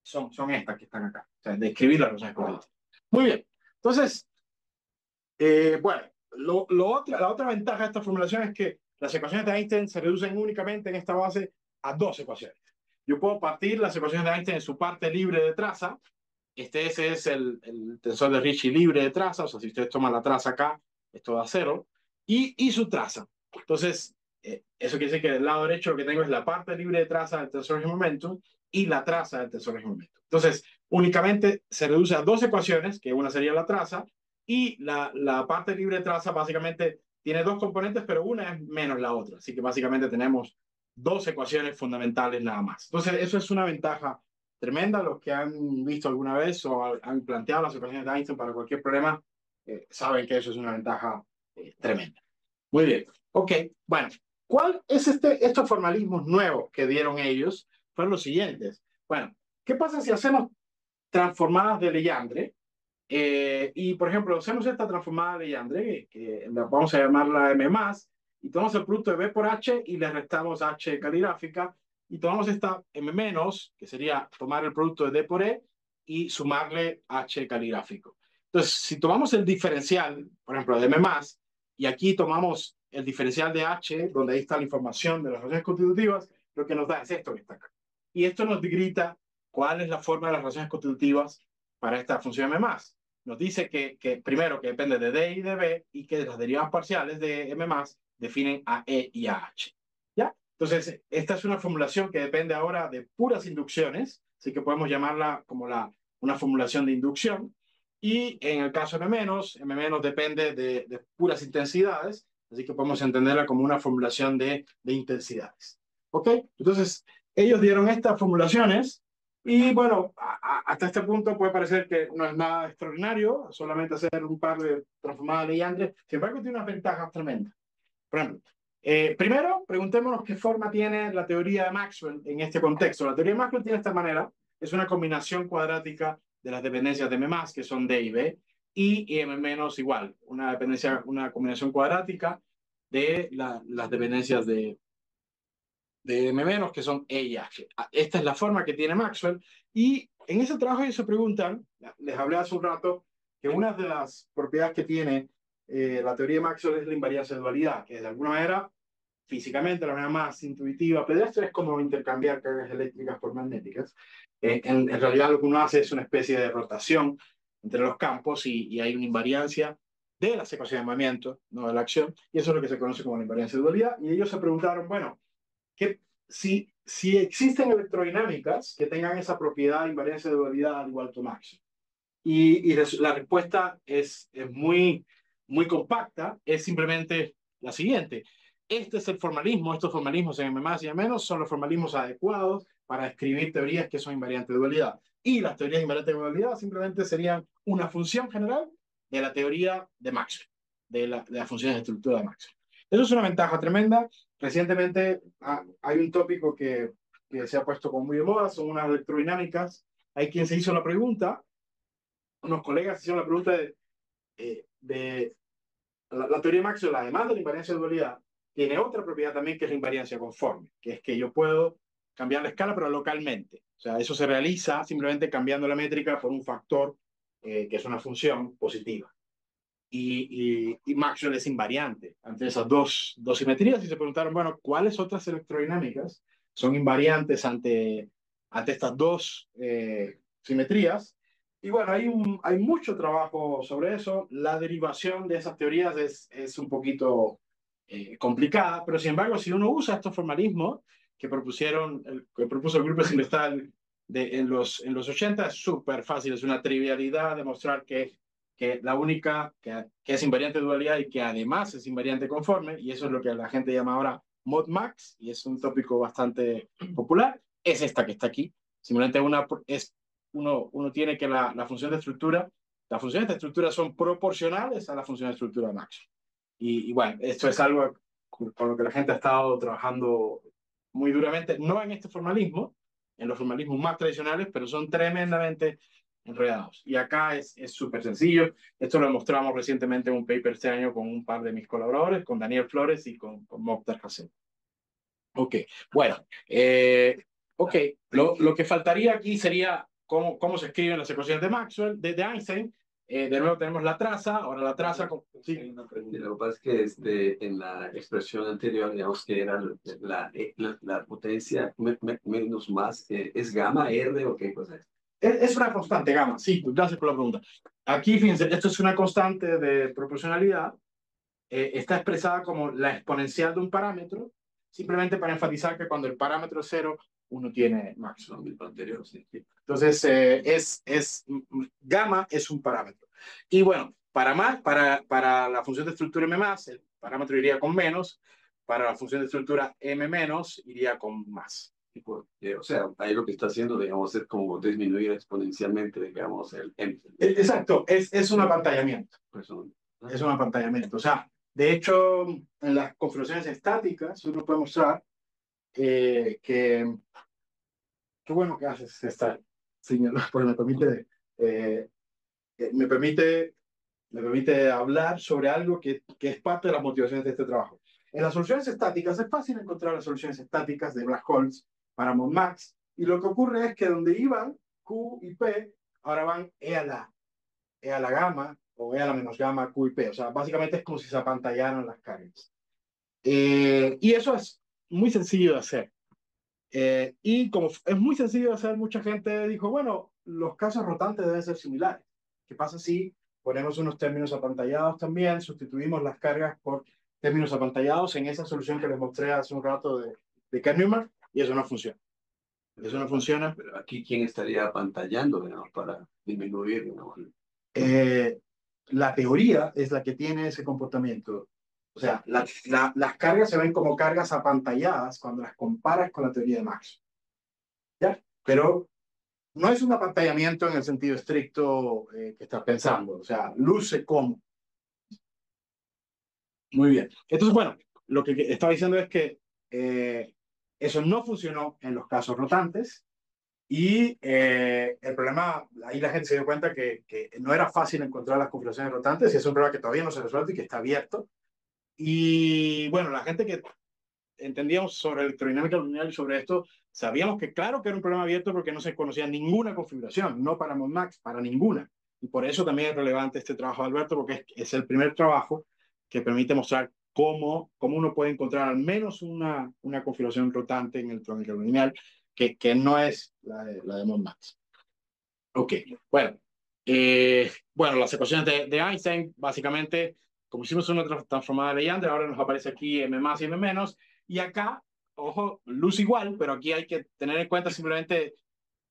son estas que están acá. O sea, de escribir las relaciones constitutivas. Muy bien. Entonces, bueno, la otra ventaja de esta formulación es que las ecuaciones de Einstein se reducen únicamente en esta base a 2 ecuaciones. Yo puedo partir las ecuaciones de Einstein en su parte libre de traza. Ese es el tensor de Ricci libre de traza. O sea, si ustedes toman la traza acá, esto da 0. Y su traza. Entonces, eso quiere decir que del lado derecho lo que tengo es la parte libre de traza del tensor de momentum y la traza del tensor de momentum. Entonces, únicamente se reduce a 2 ecuaciones, que una sería la traza, y la parte libre de traza básicamente tiene 2 componentes, pero una es menos la otra. Así que básicamente tenemos 2 ecuaciones fundamentales nada más. Entonces, eso es una ventaja tremenda. Los que han visto alguna vez o han planteado las ecuaciones de Einstein para cualquier problema, saben que eso es una ventaja tremenda. Muy bien. Ok, bueno, ¿cuál es estos formalismos nuevos que dieron ellos? Fueron los siguientes. Bueno, ¿qué pasa si hacemos transformadas de Legendre? Y, por ejemplo, hacemos esta transformada de Legendre, que vamos a llamarla M+, y tomamos el producto de B por H y le restamos H caligráfica, y tomamos esta M-, que sería tomar el producto de D por E y sumarle H caligráfico. Entonces, si tomamos el diferencial, por ejemplo, de M+, y aquí tomamos el diferencial de H, donde ahí está la información de las relaciones constitutivas, lo que nos da es esto que está acá. Y esto nos grita cuál es la forma de las relaciones constitutivas para esta función M+. Nos dice que primero que depende de D y de B y que las derivadas parciales de M+, definen a E y a H. ¿Ya? Entonces, esta es una formulación que depende ahora de puras inducciones, así que podemos llamarla como una formulación de inducción. Y en el caso M-, M- depende de puras intensidades, así que podemos entenderla como una formulación de intensidades. ¿Ok? Entonces, ellos dieron estas formulaciones y bueno, hasta este punto puede parecer que no es nada extraordinario, solamente hacer un par de transformadas de Legendre. Sin embargo, tiene unas ventajas tremendas. Por ejemplo, primero, preguntémonos qué forma tiene la teoría de Maxwell en este contexto. La teoría de Maxwell tiene esta manera, es una combinación cuadrática de las dependencias de M+, que son D y B, y M- igual, una combinación cuadrática de las dependencias de M-, que son E y H. Esta es la forma que tiene Maxwell, y en ese trabajo ellos se preguntan, les hablé hace un rato, que una de las propiedades que tiene la teoría de Maxwell es la invariancia de dualidad, que de alguna manera, físicamente, la manera más intuitiva, pedestre, es como intercambiar cargas eléctricas por magnéticas. En realidad lo que uno hace es una especie de rotación entre los campos y hay una invariancia de las ecuaciones de movimiento, no de la acción, y eso es lo que se conoce como la invariancia de dualidad. Y ellos se preguntaron, bueno, que si existen electrodinámicas que tengan esa propiedad de invariancia de dualidad igual que Maxwell. Y la respuesta es muy compacta, es simplemente la siguiente. Este es el formalismo, estos formalismos en M+ y M- son los formalismos adecuados para escribir teorías que son invariantes de dualidad. Y las teorías invariantes de dualidad simplemente serían una función general de la teoría de Maxwell, de las funciones de estructura de Maxwell. Eso es una ventaja tremenda. Recientemente hay un tópico que se ha puesto como muy de moda, son unas electrodinámicas. Hay quien se hizo la pregunta, unos colegas hicieron la pregunta de la teoría de Maxwell, además de la invariancia de dualidad, tiene otra propiedad también que es la invariancia conforme, que es que yo puedo cambiar la escala pero localmente. O sea, eso se realiza simplemente cambiando la métrica por un factor que es una función positiva. Y Maxwell es invariante ante esas dos simetrías y se preguntaron, bueno, ¿cuáles otras electrodinámicas son invariantes ante estas dos simetrías? Y bueno, hay mucho trabajo sobre eso. La derivación de esas teorías es un poquito complicada, pero sin embargo, si uno usa estos formalismos que propuso el grupo Simestal en los 80, es súper fácil, es una trivialidad demostrar que la única que es invariante de dualidad y que además es invariante conforme, y eso es lo que la gente llama ahora modmax, y es un tópico bastante popular, es esta que está aquí. Simplemente uno tiene que la función de estructura, las funciones de estructura son proporcionales a la función de estructura de Maxwell. Y bueno, esto es algo con lo que la gente ha estado trabajando muy duramente, no en este formalismo, en los formalismos más tradicionales, pero son tremendamente enredados. Y acá es súper sencillo. Esto lo demostramos recientemente en un paper este año con un par de mis colaboradores, con Daniel Flores y con Mokhtar Hassan. Ok, bueno, ok, lo que faltaría aquí sería cómo se escriben las ecuaciones de Maxwell, de Einstein. De nuevo tenemos la traza, ahora la traza. Sí, hay una pregunta. Lo que pasa es que en la expresión anterior, digamos que era la potencia menos más, ¿es gamma, R o qué cosa es? Es una constante gamma, sí, gracias por la pregunta. Aquí, fíjense, esto es una constante de proporcionalidad, está expresada como la exponencial de un parámetro, simplemente para enfatizar que cuando el parámetro es cero, uno tiene máximo. Lo anterior, sí. Entonces, gamma es un parámetro. Y bueno, para la función de estructura M+, el parámetro iría con menos, para la función de estructura M- iría con más. O sea, ahí lo que está haciendo, digamos, es como disminuir exponencialmente, digamos, el M. Exacto, es un apantallamiento. Pues, Es un apantallamiento. O sea, De hecho, en las configuraciones estáticas uno puede mostrar que... Qué bueno que haces esta señal, porque eh, me permite, me permite hablar sobre algo que es parte de las motivaciones de este trabajo. En las soluciones estáticas es fácil encontrar las soluciones estáticas de black holes para Max, y lo que ocurre es que donde iban Q y P, ahora van E a la gamma o E a la menos gamma Q y P. O sea, básicamente es como si se apantallaran las cargas. Y eso es muy sencillo de hacer. Y como es muy sencillo de hacer, mucha gente dijo, bueno, los casos rotantes deben ser similares. ¿Qué pasa si ponemos unos términos apantallados también, sustituimos las cargas por términos apantallados en esa solución que les mostré hace un rato de Kerr-Newman? Y eso no funciona. Eso no funciona. Pero aquí, ¿quién estaría apantallando, digamos, para disminuir, digamos? Eh, la teoría es la que tiene ese comportamiento. O sea, las cargas se ven como cargas apantalladas cuando las comparas con la teoría de Maxwell. ¿Ya? Pero no es un apantallamiento en el sentido estricto que estás pensando. O sea, luce como. Muy bien. Entonces, bueno, lo que estaba diciendo es que eso no funcionó en los casos rotantes. Y el problema, ahí la gente se dio cuenta que no era fácil encontrar las configuraciones rotantes y es un problema que todavía no se resuelve y que está abierto. Y bueno, la gente que entendíamos sobre electrodinámica lineal y sobre esto, sabíamos que claro que era un problema abierto porque no se conocía ninguna configuración, no para ModMax, para ninguna. Y por eso también es relevante este trabajo de Alberto, porque es el primer trabajo que permite mostrar cómo uno puede encontrar al menos una configuración rotante en electrónica lineal que no es la de ModMax. Ok, bueno. Bueno, las ecuaciones de Einstein, básicamente, como hicimos una transformada de Leandro, ahora nos aparece aquí M más y M menos, y acá, ojo, luz igual, pero aquí hay que tener en cuenta simplemente,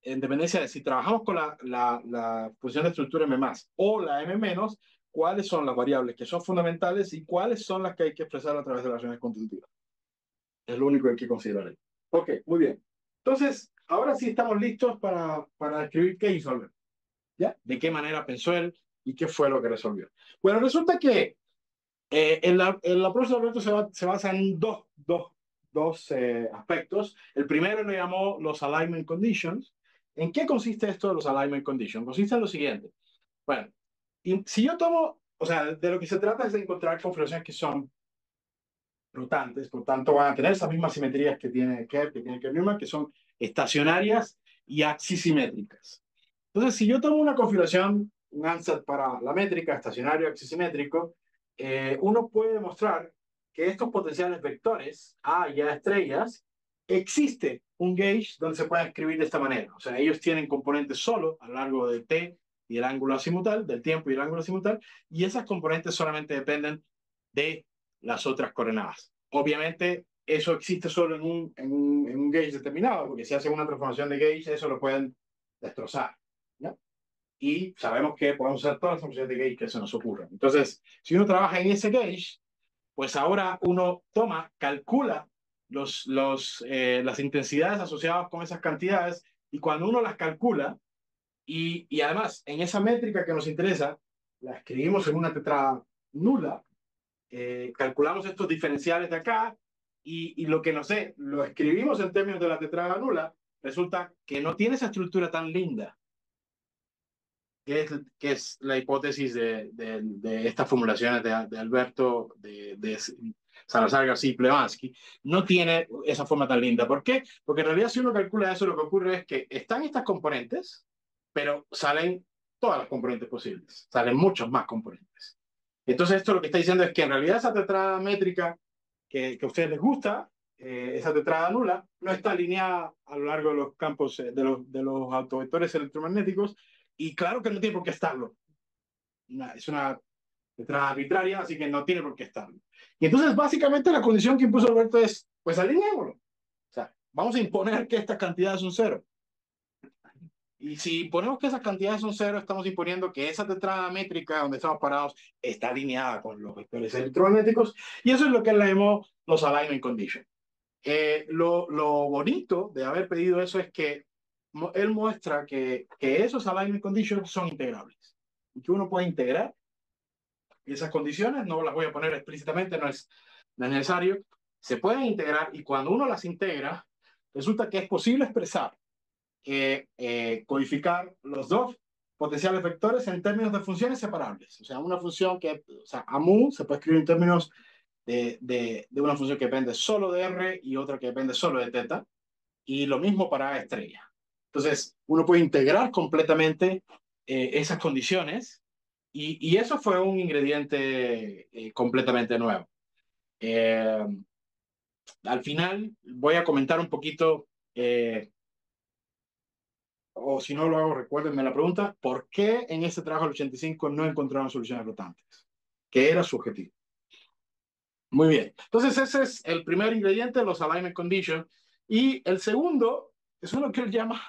en dependencia de si trabajamos con la función de estructura M más o la M menos, cuáles son las variables que son fundamentales y cuáles son las que hay que expresar a través de las relaciones constitutivas. Es lo único que hay que considerar ahí. Ok, muy bien. Entonces, ahora sí estamos listos para describir qué hizo Albert. ¿Ya? ¿De qué manera pensó él y qué fue lo que resolvió? Bueno, resulta que el approach de Alberto se basa en dos aspectos. El primero lo llamó los alignment conditions. ¿En qué consiste esto de los alignment conditions? Consiste en lo siguiente. Bueno, y si yo tomo, o sea, de lo que se trata es de encontrar configuraciones que son rotantes, por tanto van a tener esas mismas simetrías que tiene Kerr-Newman, que son estacionarias y axisimétricas. Entonces, si yo tomo una configuración, un ansatz para la métrica, estacionario, axisimétrico, uno puede demostrar que estos potenciales vectores, A y A estrellas, existe un gauge donde se puede escribir de esta manera. O sea, ellos tienen componentes solo a lo largo de t y el ángulo azimutal, del tiempo y el ángulo azimutal, y esas componentes solamente dependen de las otras coordenadas. Obviamente, eso existe solo en un gauge determinado, porque si hacen una transformación de gauge, eso lo pueden destrozar. ¿Ya? Y sabemos que podemos usar todas las funciones de gauge que se nos ocurran. Entonces, si uno trabaja en ese gauge, pues ahora uno calcula las intensidades asociadas con esas cantidades, y cuando uno las calcula, y además en esa métrica que nos interesa, la escribimos en una tetrada nula, calculamos estos diferenciales de acá, y lo que no sé, lo escribimos en términos de la tetrada nula, resulta que no tiene esa estructura tan linda que es la hipótesis de estas formulaciones de Alberto, de Salazar García y Plebansky, no tiene esa forma tan linda. ¿Por qué? Porque en realidad si uno calcula eso, lo que ocurre es que están estas componentes, pero salen todas las componentes posibles, salen muchos más componentes. Entonces esto lo que está diciendo es que en realidad esa tetrada métrica que a ustedes les gusta, esa tetrada nula, no está alineada a lo largo de los campos de los autovectores electromagnéticos, y claro que no tiene por qué estarlo. Es una tetrada arbitraria, así que no tiene por qué estarlo. Y entonces básicamente la condición que impuso Alberto es, pues alineémoslo. O sea, vamos a imponer que estas cantidades son cero. Y si ponemos que esas cantidades son cero, estamos imponiendo que esa tetrada métrica donde estamos parados está alineada con los vectores electromagnéticos, y eso es lo que le llamó los alignment conditions. Lo bonito de haber pedido eso es que él muestra que esos alignment conditions son integrables y que uno puede integrar esas condiciones, no las voy a poner explícitamente, no es necesario, se pueden integrar y cuando uno las integra, resulta que es posible expresar, codificar los dos potenciales vectores en términos de funciones separables. O sea, una función que, o sea, AMU se puede escribir en términos de una función que depende solo de R y otra que depende solo de teta, y lo mismo para A estrella. Entonces, uno puede integrar completamente esas condiciones y eso fue un ingrediente completamente nuevo. Al final voy a comentar un poquito, o si no lo hago, recuérdenme la pregunta, ¿por qué en ese trabajo del 85 no encontraron soluciones rotantes? ¿Qué era su objetivo? Muy bien. Entonces ese es el primer ingrediente, los alignment conditions. Y el segundo es uno que él llama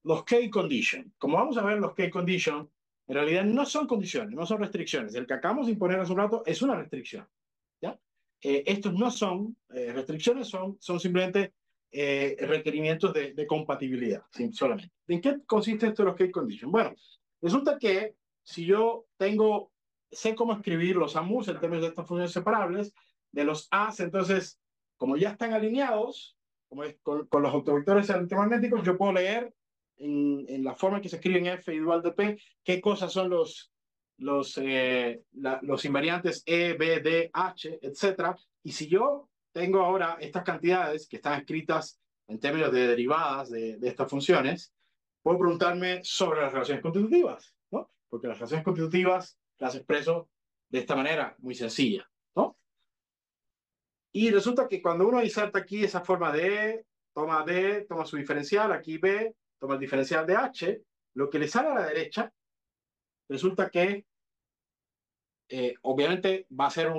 los key conditions. Como vamos a ver, los key conditions en realidad no son condiciones, no son restricciones. El que acabamos de imponer hace un rato es una restricción. ¿Ya? Estos no son restricciones, son simplemente requerimientos de compatibilidad, solamente. ¿En qué consiste esto de los key conditions? Bueno, resulta que si yo sé cómo escribir los AMUs en términos de estas funciones separables, de los A's, entonces, como ya están alineados con los autovectores electromagnéticos, yo puedo leer en la forma que se escribe en F igual de P qué cosas son los invariantes E, B, D, H, etc. Y si yo tengo ahora estas cantidades que están escritas en términos de derivadas de estas funciones, puedo preguntarme sobre las relaciones constitutivas, ¿no? Porque las relaciones constitutivas las expreso de esta manera, muy sencilla, ¿no? Y resulta que cuando uno inserta aquí esa forma de D, toma su diferencial, aquí B, toma el diferencial de H, lo que le sale a la derecha, resulta que obviamente va a ser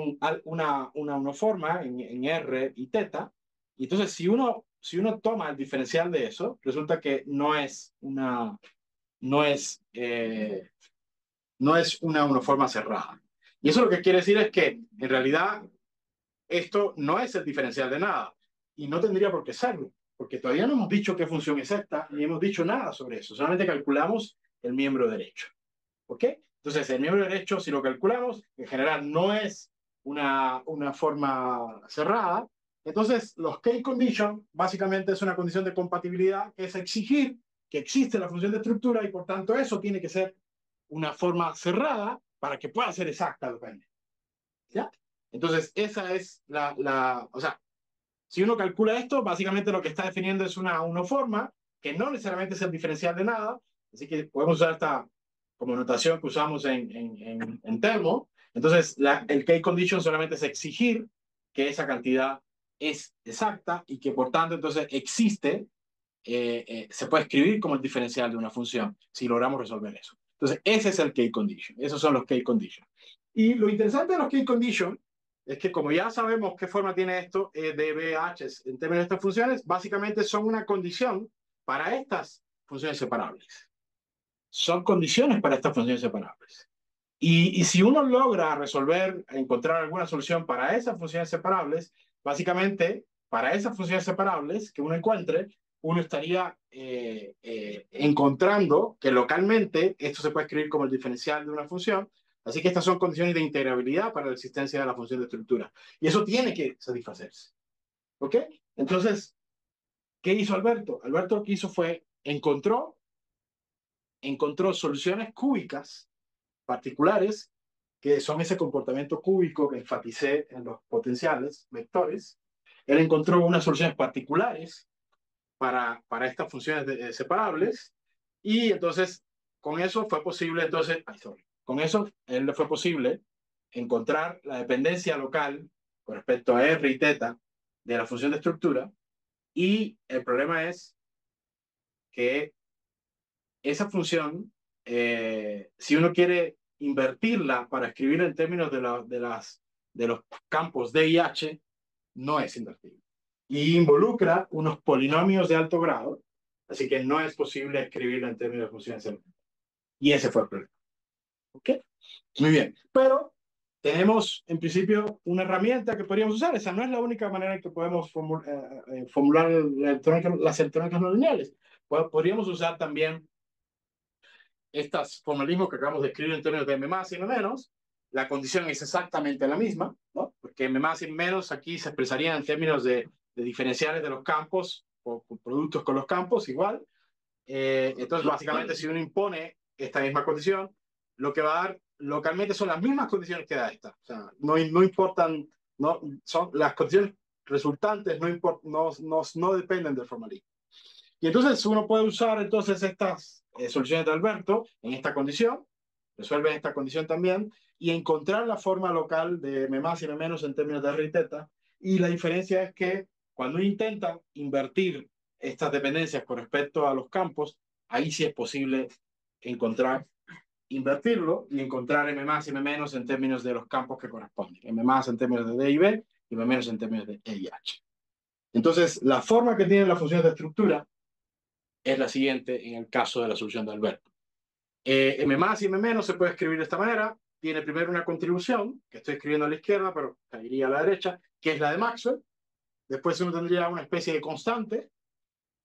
una forma en R y teta, y entonces si uno toma el diferencial de eso, resulta que no es, no es una forma cerrada. Y eso lo que quiere decir es que en realidad esto no es el diferencial de nada y no tendría por qué serlo, porque todavía no hemos dicho qué función es esta ni hemos dicho nada sobre eso, solamente calculamos el miembro derecho. ¿Ok? Entonces, el miembro derecho, si lo calculamos, en general no es una forma cerrada. Entonces, los key conditions básicamente es una condición de compatibilidad que es exigir que existe la función de estructura y por tanto eso tiene que ser una forma cerrada para que pueda ser exacta lo que hay. ¿Ya? Entonces, esa es o sea, si uno calcula esto, básicamente lo que está definiendo es una forma que no necesariamente es el diferencial de nada, así que podemos usar esta como notación que usamos en termo. Entonces, el key condition solamente es exigir que esa cantidad es exacta y que por tanto entonces existe, se puede escribir como el diferencial de una función si logramos resolver eso. Entonces, ese es el key condition, esos son los key conditions. Y lo interesante de los key conditions es que como ya sabemos qué forma tiene esto de BH en términos de estas funciones, básicamente son una condición para estas funciones separables. Son condiciones para estas funciones separables. Y si uno logra encontrar alguna solución para esas funciones separables, básicamente para esas funciones separables que uno encuentre, uno estaría encontrando que localmente esto se puede escribir como el diferencial de una función. Así que estas son condiciones de integrabilidad para la existencia de la función de estructura. Y eso tiene que satisfacerse. ¿Ok? Entonces, ¿qué hizo Alberto? Alberto lo que hizo fue encontró soluciones cúbicas particulares que son ese comportamiento cúbico que enfaticé en los potenciales vectores. Él encontró unas soluciones particulares para estas funciones separables y entonces con eso fue posible, con eso él le fue posible encontrar la dependencia local con respecto a R y teta de la función de estructura y el problema es que esa función, si uno quiere invertirla para escribir en términos de los campos D y H, no es invertible. Y involucra unos polinomios de alto grado, así que no es posible escribirla en términos de funciones elementales. Y ese fue el problema. ¿Ok? Muy bien. Pero tenemos, en principio, una herramienta que podríamos usar. Esa no es la única manera en que podemos formular las electrónicas no lineales. Podríamos usar también estos formalismos que acabamos de escribir en términos de M más y M menos, la condición es exactamente la misma, ¿no? Porque M más y M menos aquí se expresaría en términos de diferenciales de los campos o productos con los campos igual. Entonces, básicamente, si uno impone esta misma condición, lo que va a dar localmente son las mismas condiciones que da esta. O sea, no importan, no, son las condiciones resultantes no dependen del formalismo. Y entonces uno puede usar entonces estas soluciones de Alberto en esta condición, resuelven esta condición también, y encontrar la forma local de M más y M menos en términos de R y teta. Y la diferencia es que cuando uno intenta invertir estas dependencias con respecto a los campos, ahí sí es posible encontrar, invertirlo y encontrar M más y M menos en términos de los campos que corresponden. M más en términos de D y B y M menos en términos de E y H. Entonces, la forma que tienen las funciones de estructura es la siguiente en el caso de la solución de Alberto. M más y M menos se puede escribir de esta manera. Tiene primero una contribución, que estoy escribiendo a la izquierda, pero caería a la derecha, que es la de Maxwell. Después uno tendría una especie de constante.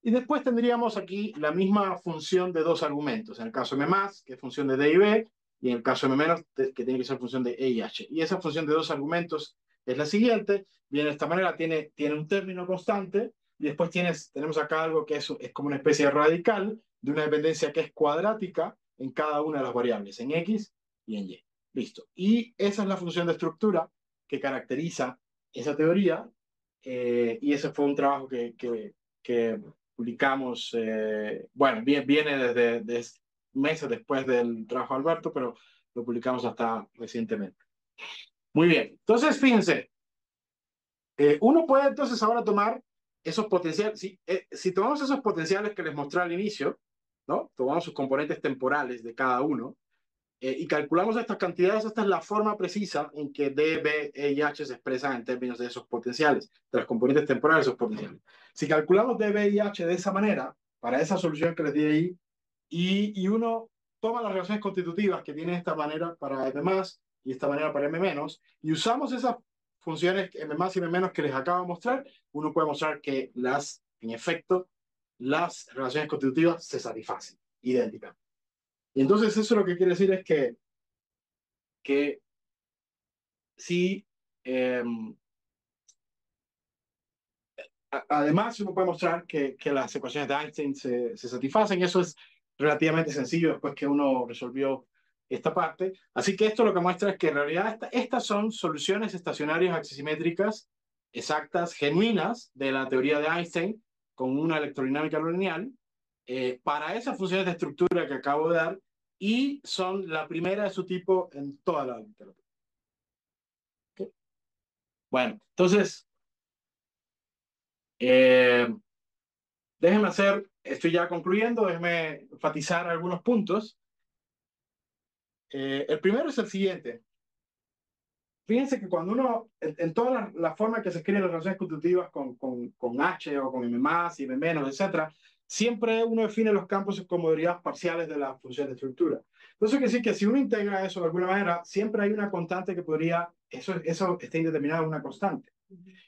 Y después tendríamos aquí la misma función de dos argumentos. En el caso M más, que es función de D y B, y en el caso M menos, que tiene que ser función de E y H. Y esa función de dos argumentos es la siguiente. Viene de esta manera, tiene un término constante, y después tenemos acá algo que es como una especie de radical de una dependencia que es cuadrática en cada una de las variables, en X y en Y. Listo. Y esa es la función de estructura que caracteriza esa teoría, y ese fue un trabajo que publicamos, bueno, viene desde meses después del trabajo de Alberto, pero lo publicamos hasta recientemente. Muy bien, entonces fíjense, uno puede entonces ahora tomar esos potenciales, si tomamos esos potenciales que les mostré al inicio, ¿no? Tomamos sus componentes temporales de cada uno, y calculamos estas cantidades. Esta es la forma precisa en que D, B, E y H se expresan en términos de esos potenciales, de los componentes temporales de esos potenciales. Si calculamos D, B y H de esa manera, para esa solución que les di ahí, y uno toma las relaciones constitutivas que tiene esta manera para M más y esta manera para M menos, y usamos esas funciones M más y M menos que les acabo de mostrar, uno puede mostrar que en efecto, las relaciones constitutivas se satisfacen, idénticas. Y entonces eso lo que quiere decir es que si, eh, además uno puede mostrar que las ecuaciones de Einstein se satisfacen. Eso es relativamente sencillo después que uno resolvió esta parte. Así que esto lo que muestra es que en realidad estas son soluciones estacionarias axisimétricas exactas, genuinas de la teoría de Einstein con una electrodinámica no lineal, para esas funciones de estructura que acabo de dar, y son la primera de su tipo en toda la literatura. ¿Okay? Bueno, entonces, estoy ya concluyendo, déjenme enfatizar algunos puntos. El primero es el siguiente. Fíjense que cuando uno, en toda la forma que se escriben las relaciones constitutivas con H o con M más y M menos, etc., siempre uno define los campos como derivadas parciales de la función de estructura. Entonces quiere decir que si uno integra eso de alguna manera, siempre hay una constante que podría, eso está indeterminado en una constante.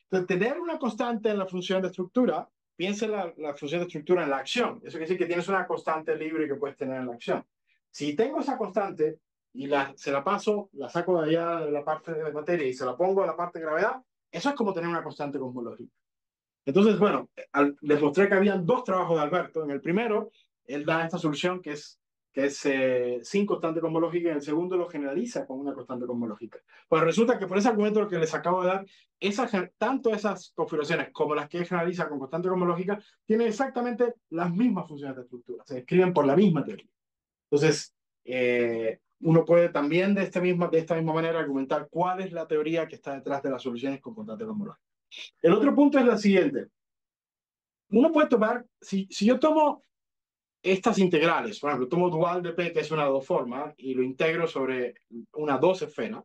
Entonces, tener una constante en la función de estructura, piensa la función de estructura en la acción. Eso quiere decir que tienes una constante libre que puedes tener en la acción. Si tengo esa constante y se la paso, la saco de allá de la parte de materia y se la pongo a la parte de gravedad, eso es como tener una constante cosmológica. Entonces, bueno, les mostré que habían dos trabajos de Alberto. En el primero, él da esta solución que es sin constante cosmológica, y en el segundo lo generaliza con una constante cosmológica. Pues resulta que por ese argumento que les acabo de dar, tanto esas configuraciones como las que él generaliza con constante cosmológica tienen exactamente las mismas funciones de estructura, se describen por la misma teoría. Entonces, uno puede también de esta misma manera argumentar cuál es la teoría que está detrás de las soluciones con constante cosmológica. El otro punto es la siguiente. Uno puede tomar, si yo tomo estas integrales, por ejemplo, tomo dual de P, que es una dos forma, y lo integro sobre una dos esfera,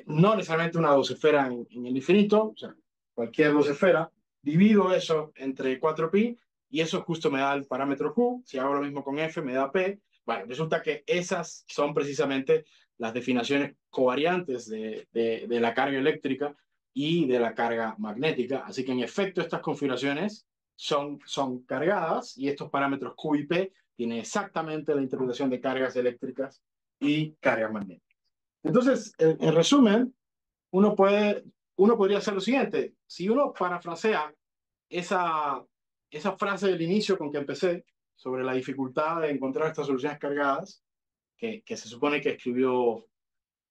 no necesariamente una dos esfera en el infinito, o sea, cualquier dos esfera, divido eso entre 4pi, y eso justo me da el parámetro Q. Si hago lo mismo con F, me da P. Bueno, resulta que esas son precisamente las definiciones covariantes de la carga eléctrica y de la carga magnética. Así que en efecto estas configuraciones son cargadas, y estos parámetros Q y P tienen exactamente la interpretación de cargas eléctricas y cargas magnéticas. Entonces, en resumen, uno podría hacer lo siguiente. Si uno parafrasea esa frase del inicio con que empecé sobre la dificultad de encontrar estas soluciones cargadas, que se supone que escribió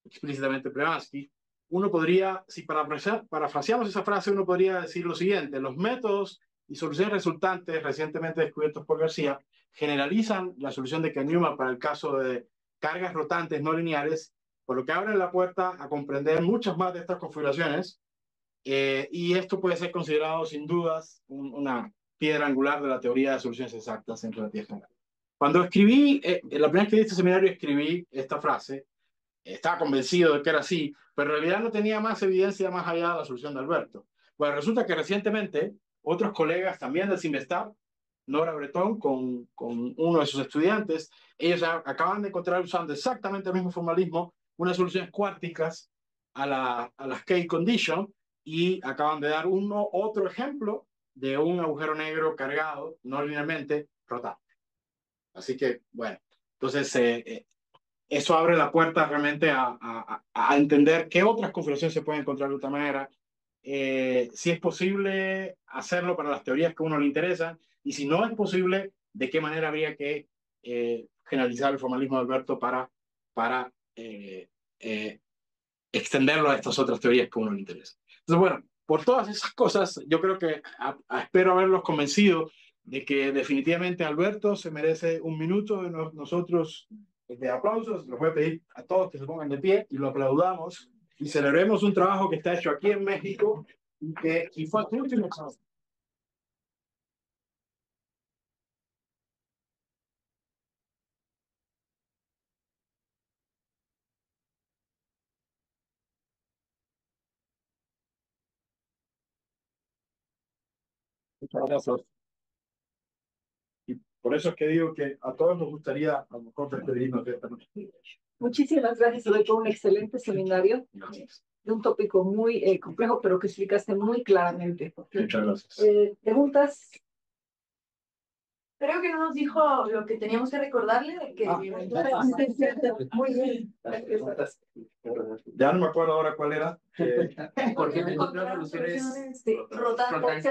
explícitamente Blavatsky, uno podría, si parafraseamos esa frase, uno podría decir lo siguiente: los métodos y soluciones resultantes recientemente descubiertos por García generalizan la solución de Kahn-Newman para el caso de cargas rotantes no lineares, por lo que abre la puerta a comprender muchas más de estas configuraciones, y esto puede ser considerado sin dudas una piedra angular de la teoría de soluciones exactas en relatividad general. Cuando escribí, la primera vez que di este seminario, escribí esta frase. Estaba convencido de que era así, pero en realidad no tenía más evidencia más allá de la solución de Alberto. Bueno, resulta que recientemente otros colegas también del CIMBESTAB, Nora Bretón con uno de sus estudiantes, ellos acaban de encontrar, usando exactamente el mismo formalismo, unas soluciones cuánticas a las K condition, y acaban de dar otro ejemplo de un agujero negro cargado no linealmente rotante. Así que, bueno, entonces eso abre la puerta realmente a entender qué otras configuraciones se pueden encontrar de otra manera, si es posible hacerlo para las teorías que a uno le interesan, y si no es posible, de qué manera habría que generalizar el formalismo de Alberto para eh, extenderlo a estas otras teorías que a uno le interesan. Entonces, bueno, por todas esas cosas, yo creo que espero haberlos convencido de que definitivamente Alberto se merece un minuto de nosotros de aplausos. Les voy a pedir a todos que se pongan de pie y lo aplaudamos y celebremos un trabajo que está hecho aquí en México y fue su último examen. Muchas gracias. Y por eso es que digo que a todos nos gustaría a lo mejor despedirnos de esta noche. Muchísimas gracias, Eloy, por un excelente seminario de un tópico muy complejo, pero que explicaste muy claramente. Muchas gracias. ¿Preguntas? Creo que no nos dijo lo que teníamos que recordarle de que... Muy bien. Ya no me acuerdo ahora cuál era. ¿Por qué no encontró soluciones rotantes?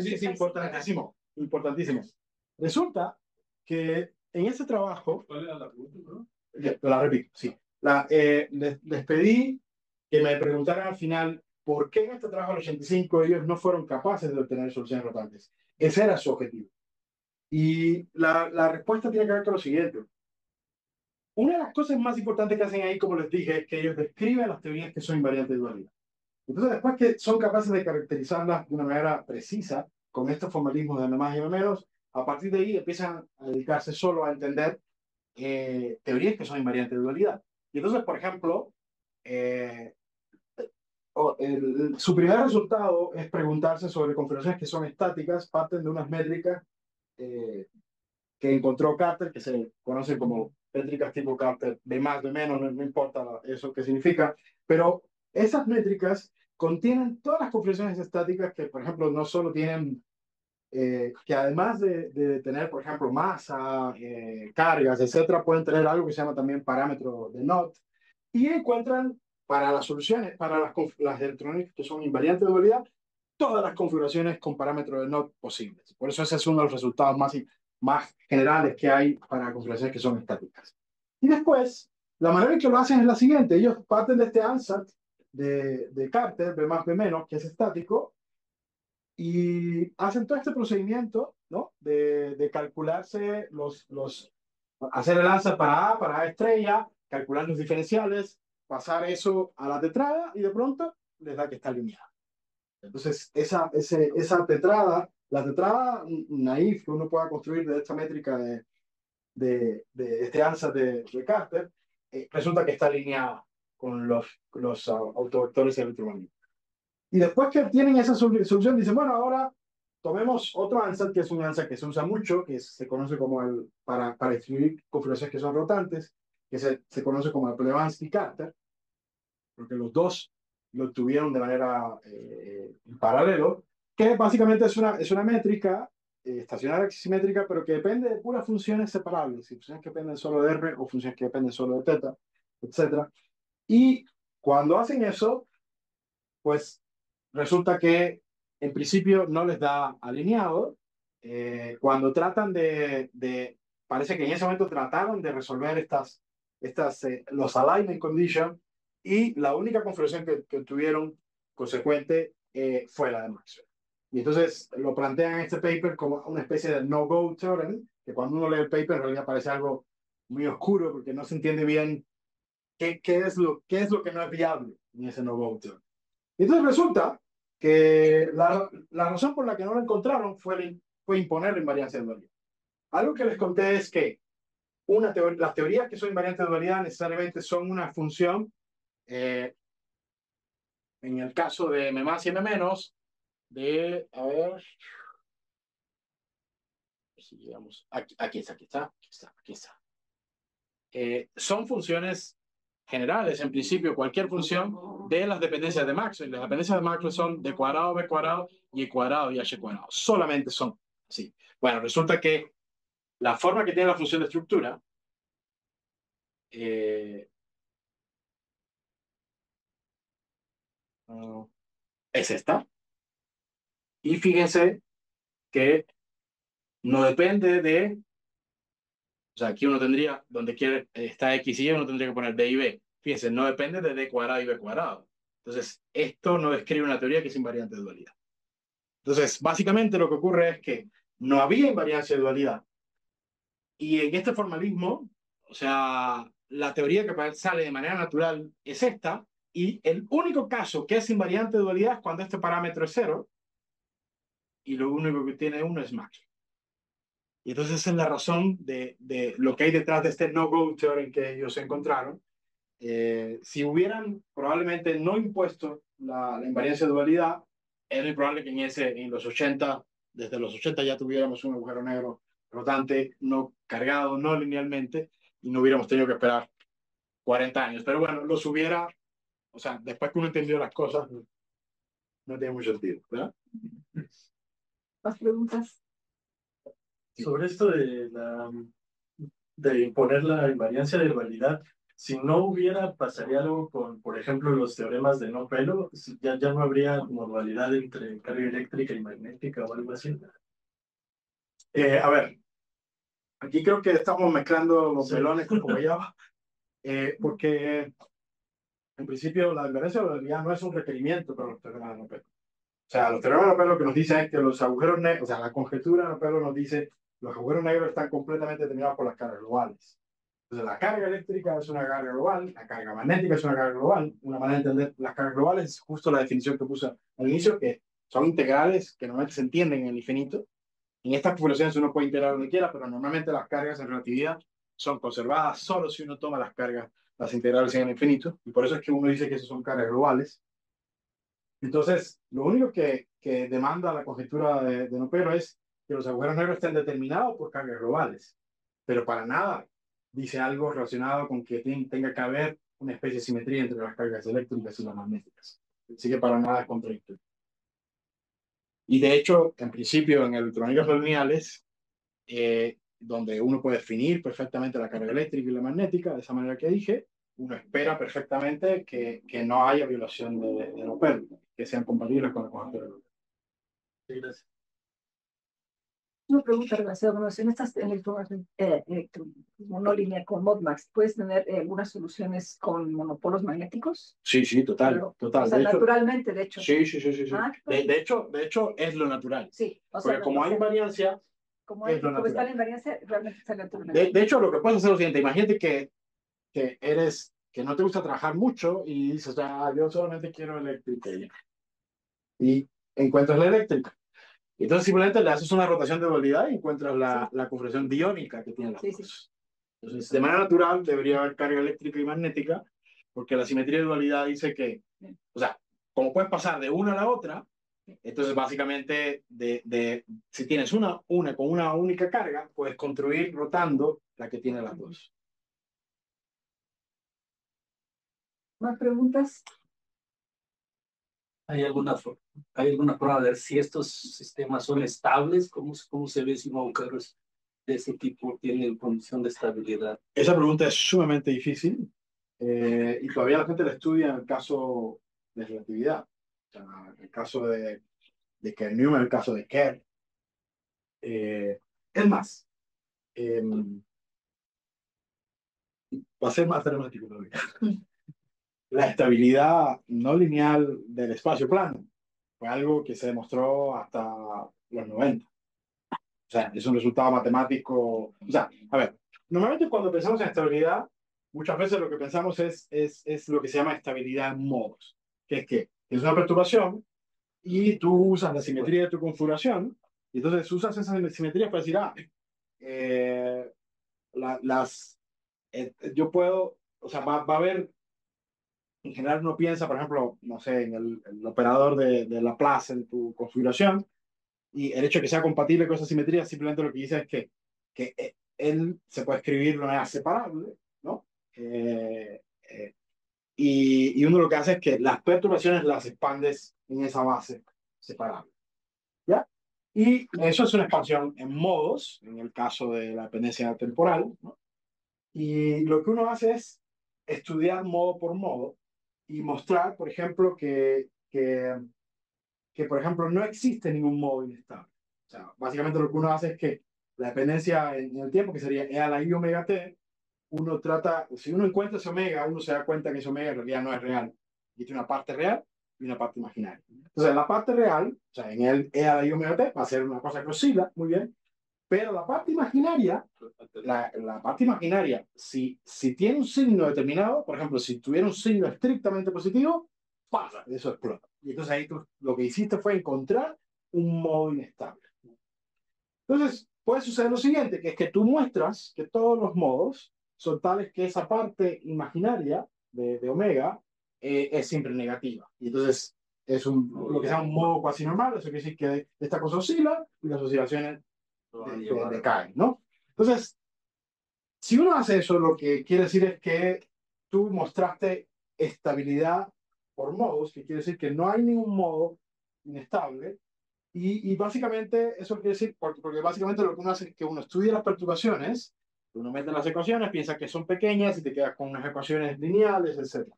Sí, importantísimo, importantísimo. Resulta que en ese trabajo, ¿cuál era la pregunta, no? La repito, sí. Les pedí que me preguntaran al final por qué en este trabajo del 85 ellos no fueron capaces de obtener soluciones rotantes. Ese era su objetivo. Y la respuesta tiene que ver con lo siguiente. Una de las cosas más importantes que hacen ahí, como les dije, es que ellos describen las teorías que son invariantes de dualidad. Entonces, después que son capaces de caracterizarlas de una manera precisa, con estos formalismos de más y de menos, a partir de ahí empiezan a dedicarse solo a entender teorías que son invariantes de dualidad. Y entonces, por ejemplo, su primer resultado es preguntarse sobre configuraciones que son estáticas, parten de unas métricas que encontró Carter, que se conocen como métricas tipo Carter, de más, de menos, no importa eso qué significa, pero esas métricas contienen todas las configuraciones estáticas que, por ejemplo, no solo tienen, que además de tener, por ejemplo, masa, cargas, etcétera, pueden tener algo que se llama también parámetro de Knot, y encuentran para las soluciones, para las electrónicas que son invariantes de dualidad, todas las configuraciones con parámetros de Knot posibles. Por eso ese es uno de los resultados más generales que hay para configuraciones que son estáticas. Y después, la manera en que lo hacen es la siguiente. Ellos parten de este ansatz de Carter, B más B menos, que es estático, y hacen todo este procedimiento, ¿no? De calcularse hacer el ansatz para A estrella, calcular los diferenciales, pasar eso a la tetrada, y de pronto les da que está alineada. Entonces, esa tetrada, la tetrada naif que uno pueda construir de esta métrica de este ansatz de Carter, resulta que está alineada con los autovectores electromagnéticos. Y después que tienen esa solución, dicen, bueno, ahora tomemos otro ansatz, que es un ansatz que se usa mucho, que se conoce como para distribuir configuraciones que son rotantes, que se conoce como el Blavatsky-Carter, porque los dos lo tuvieron de manera en paralelo, que básicamente es una métrica estacionaria simétrica, pero que depende de puras funciones separables, funciones que dependen solo de R o funciones que dependen solo de teta, etcétera. Y cuando hacen eso, pues resulta que en principio no les da alineado. Cuando tratan parece que en ese momento trataron de resolver los alignment conditions, y la única configuración que tuvieron consecuente fue la de Maxwell. Y entonces lo plantean en este paper como una especie de no-go theorem, que cuando uno lee el paper en realidad parece algo muy oscuro porque no se entiende bien qué es lo que no es viable en ese no-go theorem. Y entonces resulta que la razón por la que no lo encontraron fue imponer la invariancia de dualidad. Algo que les conté es que las teorías que son invariantes de dualidad necesariamente son una función, en el caso de M más y M menos, a ver, si llegamos, aquí está. Son funciones generales, en principio, cualquier función de las dependencias de Maxwell. Las dependencias de Maxwell son d cuadrado, b cuadrado, y cuadrado y h cuadrado. Solamente son así. Bueno, resulta que la forma que tiene la función de estructura es esta. Y fíjense que no depende de... O sea, aquí uno tendría, donde quiere, está x y y, uno tendría que poner d y b. Fíjense, no depende de d cuadrado y b cuadrado. Entonces, esto no describe una teoría que es invariante de dualidad. Entonces, básicamente lo que ocurre es que no había invariancia de dualidad. Y en este formalismo, o sea, la teoría que sale de manera natural es esta, y el único caso que es invariante de dualidad es cuando este parámetro es cero, y lo único que tiene uno es Maxwell. Y entonces esa es la razón de lo que hay detrás de este no-go theorem que ellos encontraron. Si hubieran probablemente no impuesto la invariancia de dualidad, es muy probable que en los 80, desde los 80 ya tuviéramos un agujero negro rotante, no cargado, no linealmente, y no hubiéramos tenido que esperar 40 años. Pero bueno, los hubiera, o sea, después que uno entendió las cosas, no tiene mucho sentido, ¿verdad? ¿Más preguntas? Sobre esto de imponer la invariancia de dualidad, si no hubiera, pasaría algo con, por ejemplo, los teoremas de no pelo, ya no habría como dualidad entre carga eléctrica y magnética o algo así. A ver, aquí creo que estamos mezclando los Sí. melones con guayaba, porque en principio la invariancia de dualidad no es un requerimiento para los teoremas de no pelo. O sea, los teoremas de no pelo lo que nos dicen es que los agujeros negros, o sea, la conjetura de no pelo nos dice los agujeros negros están completamente determinados por las cargas globales. Entonces, la carga eléctrica es una carga global, la carga magnética es una carga global. Una manera de entender las cargas globales es justo la definición que puse al inicio, que son integrales que normalmente se entienden en el infinito. En estas populaciones uno puede integrar donde quiera, pero normalmente las cargas en relatividad son conservadas solo si uno toma las integrales en el infinito, y por eso es que uno dice que esas son cargas globales. Entonces, lo único que demanda la conjetura de Nopero es que los agujeros negros estén determinados por cargas globales, pero para nada dice algo relacionado con que tenga que haber una especie de simetría entre las cargas eléctricas y las magnéticas. Así que para nada es contradictorio. Y de hecho, en principio, en electrónicas no lineales, donde uno puede definir perfectamente la carga eléctrica y la magnética, de esa manera que dije, uno espera perfectamente que no haya violación de Nopero, que sean compatibles con el conjunto de Nopero. Sí, gracias. Una pregunta relacionada con eso. En estas no lineal con ModMax, ¿puedes tener algunas soluciones con monopolos magnéticos? Sí, total, Pero, total. o sea, naturalmente, de hecho. Sí. Ah, De hecho, es lo natural. sí, o Porque sea, como hay invariancia, como es lo está natural. la invariancia, realmente está natural. De hecho, lo que puedes hacer es lo siguiente. Imagínate que no te gusta trabajar mucho y dices, yo solamente quiero eléctrica. Y encuentras la eléctrica. Entonces simplemente le haces una rotación de dualidad y encuentras la configuración diónica que tiene las dos. Entonces, de manera natural debería haber carga eléctrica y magnética, porque la simetría de dualidad dice que, o sea, como puedes pasar de una a la otra, entonces básicamente si tienes una con una única carga, puedes construir rotando la que tiene las dos. ¿Más preguntas? ¿Hay alguna forma de ver si estos sistemas son estables? ¿Cómo se ve si un agujero de ese tipo tiene condición de estabilidad? Esa pregunta es sumamente difícil y todavía la gente la estudia en el caso de relatividad. O sea, en el caso de Kerr-Newman, el caso de Kerr. Es más, va a ser más dramático todavía. La estabilidad no lineal del espacio plano fue algo que se demostró hasta los 90. O sea, es un resultado matemático. O sea, a ver, normalmente cuando pensamos en estabilidad, muchas veces lo que pensamos es lo que se llama estabilidad en modos, que es una perturbación y tú usas la simetría de tu configuración, y entonces usas esas simetrías para decir, eh, las, yo puedo, o sea, va a haber, en general uno piensa, por ejemplo, no sé, en el operador de Laplace en tu configuración, y el hecho de que sea compatible con esa simetría simplemente lo que dice es que él se puede escribir de manera separable, ¿no? Y uno lo que hace es que las perturbaciones las expandes en esa base separable, ¿ya? Y eso es una expansión en modos, en el caso de la dependencia temporal, ¿no? Y lo que uno hace es estudiar modo por modo y mostrar, por ejemplo, que por ejemplo, no existe ningún modo inestable. O sea, básicamente lo que uno hace es que la dependencia en el tiempo, que sería E a la I omega t, uno trata, si uno encuentra ese omega, uno se da cuenta que ese omega en realidad no es real. Y tiene una parte real y una parte imaginaria. Entonces, en la parte real, o sea, en el E a la I omega t, va a ser una cosa que oscila, muy bien, pero la parte imaginaria, la parte imaginaria, si tiene un signo determinado, por ejemplo, si tuviera un signo estrictamente positivo, pasa, eso explota. Y entonces ahí tú lo que hiciste fue encontrar un modo inestable. Entonces, puede suceder lo siguiente, que es que tú muestras que todos los modos son tales que esa parte imaginaria de omega es siempre negativa. Y entonces es lo que se llama un modo cuasi normal, eso quiere decir que esta cosa oscila y las oscilaciones decaen, ¿no? Entonces, si uno hace eso, lo que quiere decir es que tú mostraste estabilidad por modos, que quiere decir que no hay ningún modo inestable. Y básicamente eso quiere decir, porque básicamente lo que uno hace es que uno estudia las perturbaciones, uno mete las ecuaciones, piensa que son pequeñas y te quedas con unas ecuaciones lineales, etc.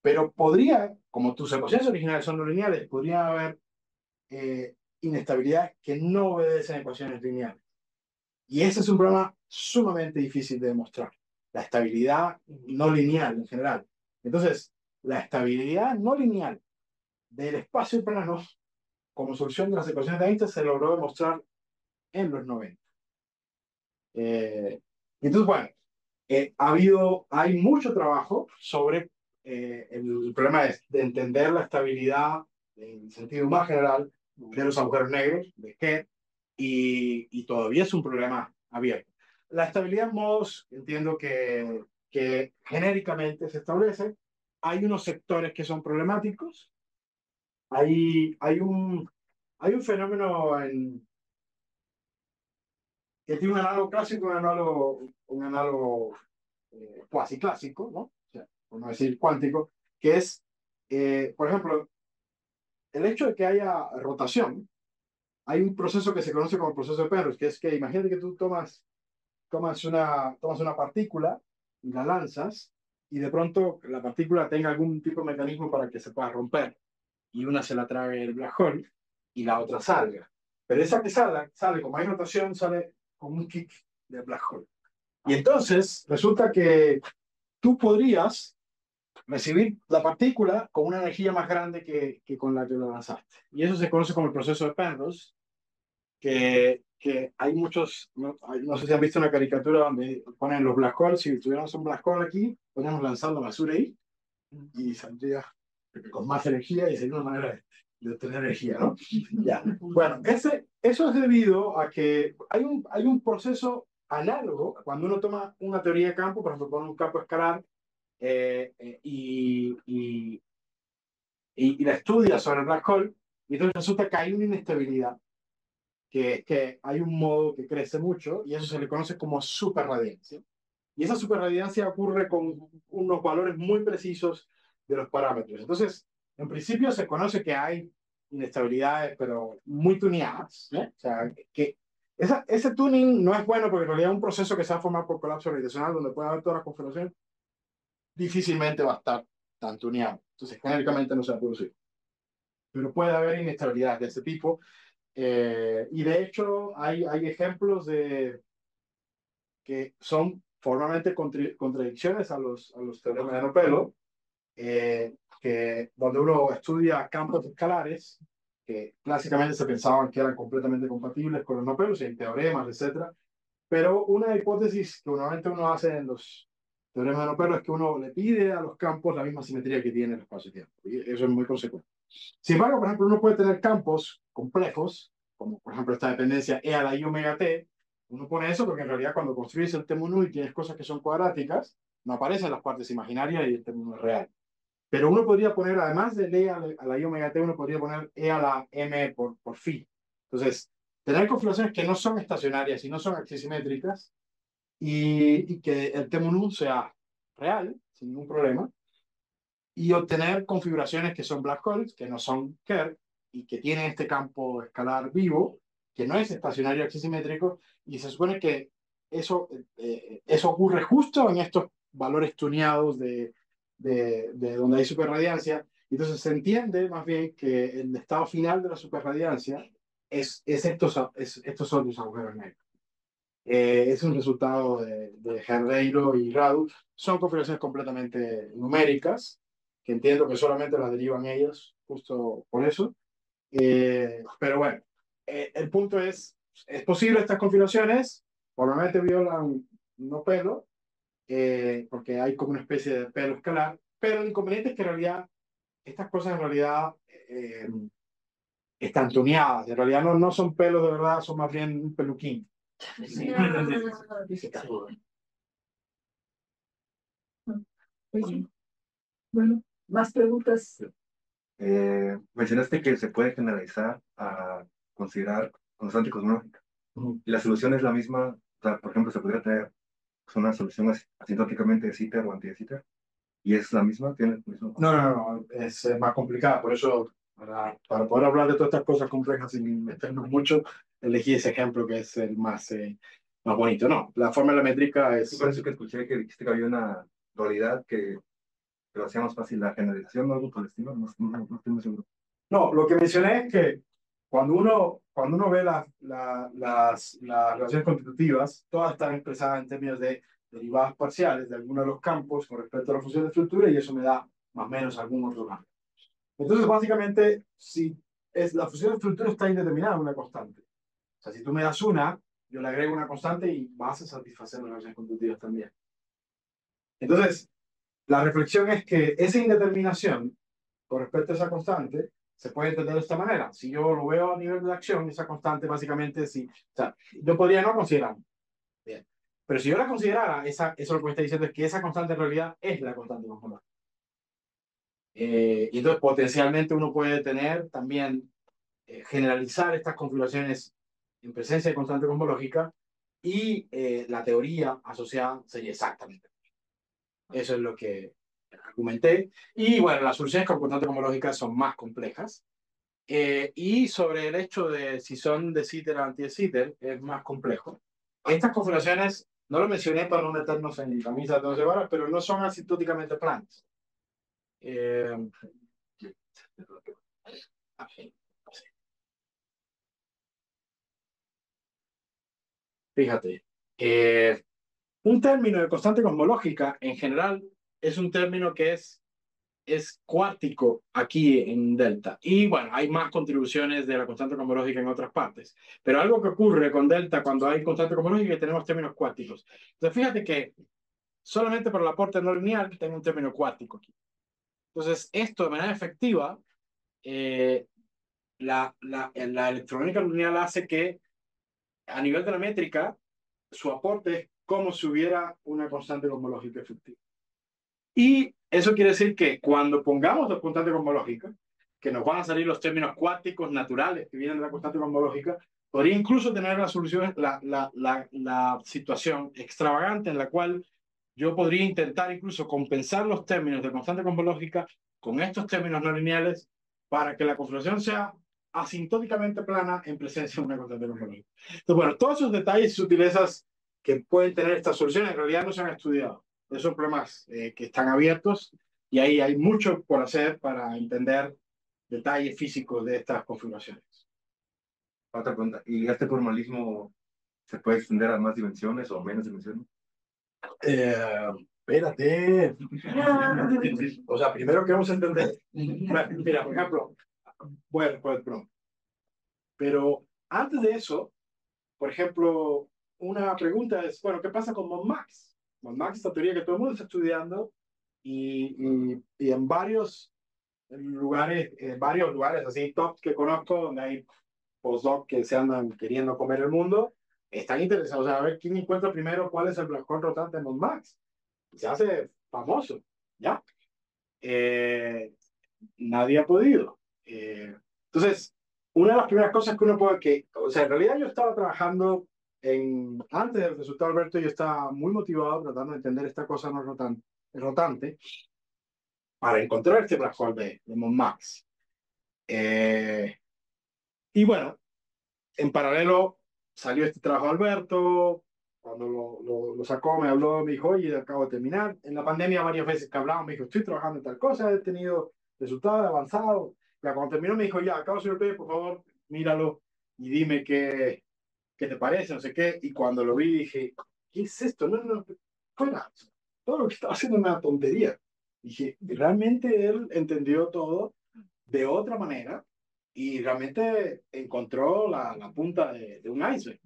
Pero podría, como tus ecuaciones originales son no lineales, podría haber inestabilidades que no obedecen a ecuaciones lineales. Y ese es un problema sumamente difícil de demostrar, la estabilidad no lineal en general. Entonces, la estabilidad no lineal del espacio plano como solución de las ecuaciones de Einstein se logró demostrar en los 90. Entonces, bueno, hay mucho trabajo sobre el problema de entender la estabilidad en sentido más general de los agujeros negros, de qué, y todavía es un problema abierto. La estabilidad en modos, entiendo que genéricamente se establece. Hay unos sectores que son problemáticos. Hay un fenómeno que tiene un análogo clásico y un análogo cuasi clásico, ¿no? O sea, por no decir cuántico, que es, por ejemplo, el hecho de que haya rotación. Hay un proceso que se conoce como el proceso de Penrose, que es que imagínate que tú tomas una partícula y la lanzas, y de pronto la partícula tenga algún tipo de mecanismo para que se pueda romper, y una se la trae el black hole y la otra salga. Pero esa que sale como hay rotación, sale con un kick del black hole. Y entonces resulta que tú podrías recibir la partícula con una energía más grande que con la que la lanzaste. Y eso se conoce como el proceso de Penrose, que hay muchos, no sé si han visto una caricatura donde ponen los black holes. Si tuviéramos un black hole aquí, podríamos lanzar la basura ahí y saldría con más energía y sería una manera de obtener energía, ¿no? Ya. Bueno, eso es debido a que hay un proceso análogo cuando uno toma una teoría de campo, por ejemplo, pone un campo escalar y la estudia sobre el black hole, y entonces resulta que hay una inestabilidad, que hay un modo que crece mucho, y eso se le conoce como superradiancia. Y esa superradiancia ocurre con unos valores muy precisos de los parámetros. Entonces, en principio se conoce que hay inestabilidades, pero muy tuneadas, ¿no? O sea, que ese tuning no es bueno porque en realidad un proceso que se va a formar por colapso gravitacional, donde puede haber todas las configuraciones, difícilmente va a estar tan tuneado. Entonces, genéricamente no se va a producir. Pero puede haber inestabilidades de ese tipo. Y de hecho, hay ejemplos de que son formalmente contradicciones a los teoremas de Nopelo, donde uno estudia campos escalares que clásicamente se pensaban que eran completamente compatibles con los nopelos, y hay teoremas, etcétera. Pero una hipótesis que normalmente uno hace en los teoremas de Nopelo es que uno le pide a los campos la misma simetría que tiene el espacio-tiempo. Y eso es muy consecuente. Sin embargo, por ejemplo, uno puede tener campos complejos, como por ejemplo esta dependencia E a la I omega t. Uno pone eso porque en realidad cuando construyes el T1 y tienes cosas que son cuadráticas, no aparecen las partes imaginarias y el T1 es real. Pero uno podría poner, además de E a la I omega t, uno podría poner E a la M por phi. Entonces, tener configuraciones que no son estacionarias y no son axisimétricas y que el T1 sea real, sin ningún problema, y obtener configuraciones que son black holes, que no son Kerr, y que tienen este campo escalar vivo, que no es estacionario axisimétrico, y se supone que eso ocurre justo en estos valores tuneados de donde hay superradiancia. Entonces se entiende más bien que el estado final de la superradiancia estos son los agujeros negros. Es un resultado de Herreiro y Radu. Son configuraciones completamente numéricas, que entiendo que solamente las derivan ellas, justo por eso. Pero bueno, el punto es posible estas configuraciones, probablemente violan no pelo, porque hay como una especie de pelo escalar, pero el inconveniente es que en realidad estas cosas en realidad están tuneadas, en realidad no son pelos de verdad, son más bien un peluquín. Sí. Oye, bueno, más preguntas. Mencionaste que se puede generalizar a considerar constante cosmológica. Ujú. Y la solución es la misma, o sea, por ejemplo, se podría tener una solución asintóticamente de Sitter o anti de Sitter, y es la misma, tiene el mismo. No, es más complicada, por eso, para poder hablar de todas estas cosas complejas sin meternos mucho, elegí ese ejemplo que es el más bonito. No, la fórmula métrica Sí, es... por eso que escuché que dijiste que había una dualidad que lo hacía más fácil la generalización o algo por el estilo, no estoy muy seguro. No, lo que mencioné es que cuando uno ve las relaciones constitutivas, todas están expresadas en términos de derivadas parciales de alguno de los campos con respecto a la función de estructura, y eso me da más o menos algún otro campo. Entonces, básicamente, si la función de estructura está indeterminada en una constante. O sea, si tú me das una, yo le agrego una constante y vas a satisfacer las relaciones constitutivas también. Entonces, la reflexión es que esa indeterminación con respecto a esa constante se puede entender de esta manera. Si yo lo veo a nivel de la acción, esa constante básicamente sí. O sea, yo podría no considerarla. Bien. Pero si yo la considerara, eso lo que me está diciendo es que esa constante en realidad es la constante cosmológica. Y entonces potencialmente uno puede tener también, generalizar estas configuraciones en presencia de constante cosmológica, y la teoría asociada sería exactamente. Eso es lo que argumenté. Y bueno, las soluciones con constante cosmológica son más complejas. Y sobre el hecho de si son de Sitter o anti de Sitter, es más complejo. Estas configuraciones, no lo mencioné para no meternos en camisa de 11 varas, pero no son asintóticamente planas. Fíjate, un término de constante cosmológica en general es un término que es cuántico aquí en delta. Y bueno, hay más contribuciones de la constante cosmológica en otras partes. Pero algo que ocurre con delta cuando hay constante cosmológica es que tenemos términos cuánticos. Entonces fíjate que solamente por el aporte no lineal tengo un término cuántico aquí. Entonces esto de manera efectiva, la electrónica lineal hace que a nivel de la métrica su aporte es como si hubiera una constante cosmológica efectiva. Y eso quiere decir que cuando pongamos la constante cosmológica, que nos van a salir los términos cuánticos naturales que vienen de la constante cosmológica, podría incluso tener la solución, la situación extravagante en la cual yo podría intentar incluso compensar los términos de constante cosmológica con estos términos no lineales para que la configuración sea asintóticamente plana en presencia de una constante cosmológica. Entonces, bueno, todos esos detalles y sutilezas que pueden tener estas soluciones en realidad no se han estudiado. Esos problemas que están abiertos y ahí hay mucho por hacer para entender detalles físicos de estas configuraciones. Otra pregunta, ¿y este formalismo se puede extender a más dimensiones o menos dimensiones? Espérate. O sea, primero queremos entender. Bueno, mira, por ejemplo, bueno, pues, pero antes de eso, por ejemplo, una pregunta es, bueno, ¿qué pasa con Mon-Max? Mon-Max es una teoría que todo el mundo está estudiando y en varios lugares así top que conozco, donde hay postdoc que se andan queriendo comer el mundo, están interesados a ver quién encuentra primero cuál es el black hole rotante de Mon-Max. Se hace famoso, ¿ya? Nadie ha podido. Entonces, una de las primeras cosas que uno puede, o sea, en realidad yo estaba trabajando antes del resultado de Alberto, yo estaba muy motivado tratando de entender esta cosa no rotante para encontrar este black hole de Mon-Max. Y bueno, en paralelo salió este trabajo de Alberto. Cuando lo sacó, me habló, me dijo, oye, acabo de terminar. En la pandemia varias veces que hablamos, me dijo, estoy trabajando en tal cosa, he tenido resultados avanzados. Ya cuando terminó me dijo, ya, acabo de hacer el proyecto, por favor, míralo y dime qué te parece, no sé qué. Y cuando lo vi dije, ¿qué es esto? No, fuera. Todo lo que estaba haciendo es una tontería. Dije, realmente él entendió todo de otra manera y realmente encontró la punta de un iceberg.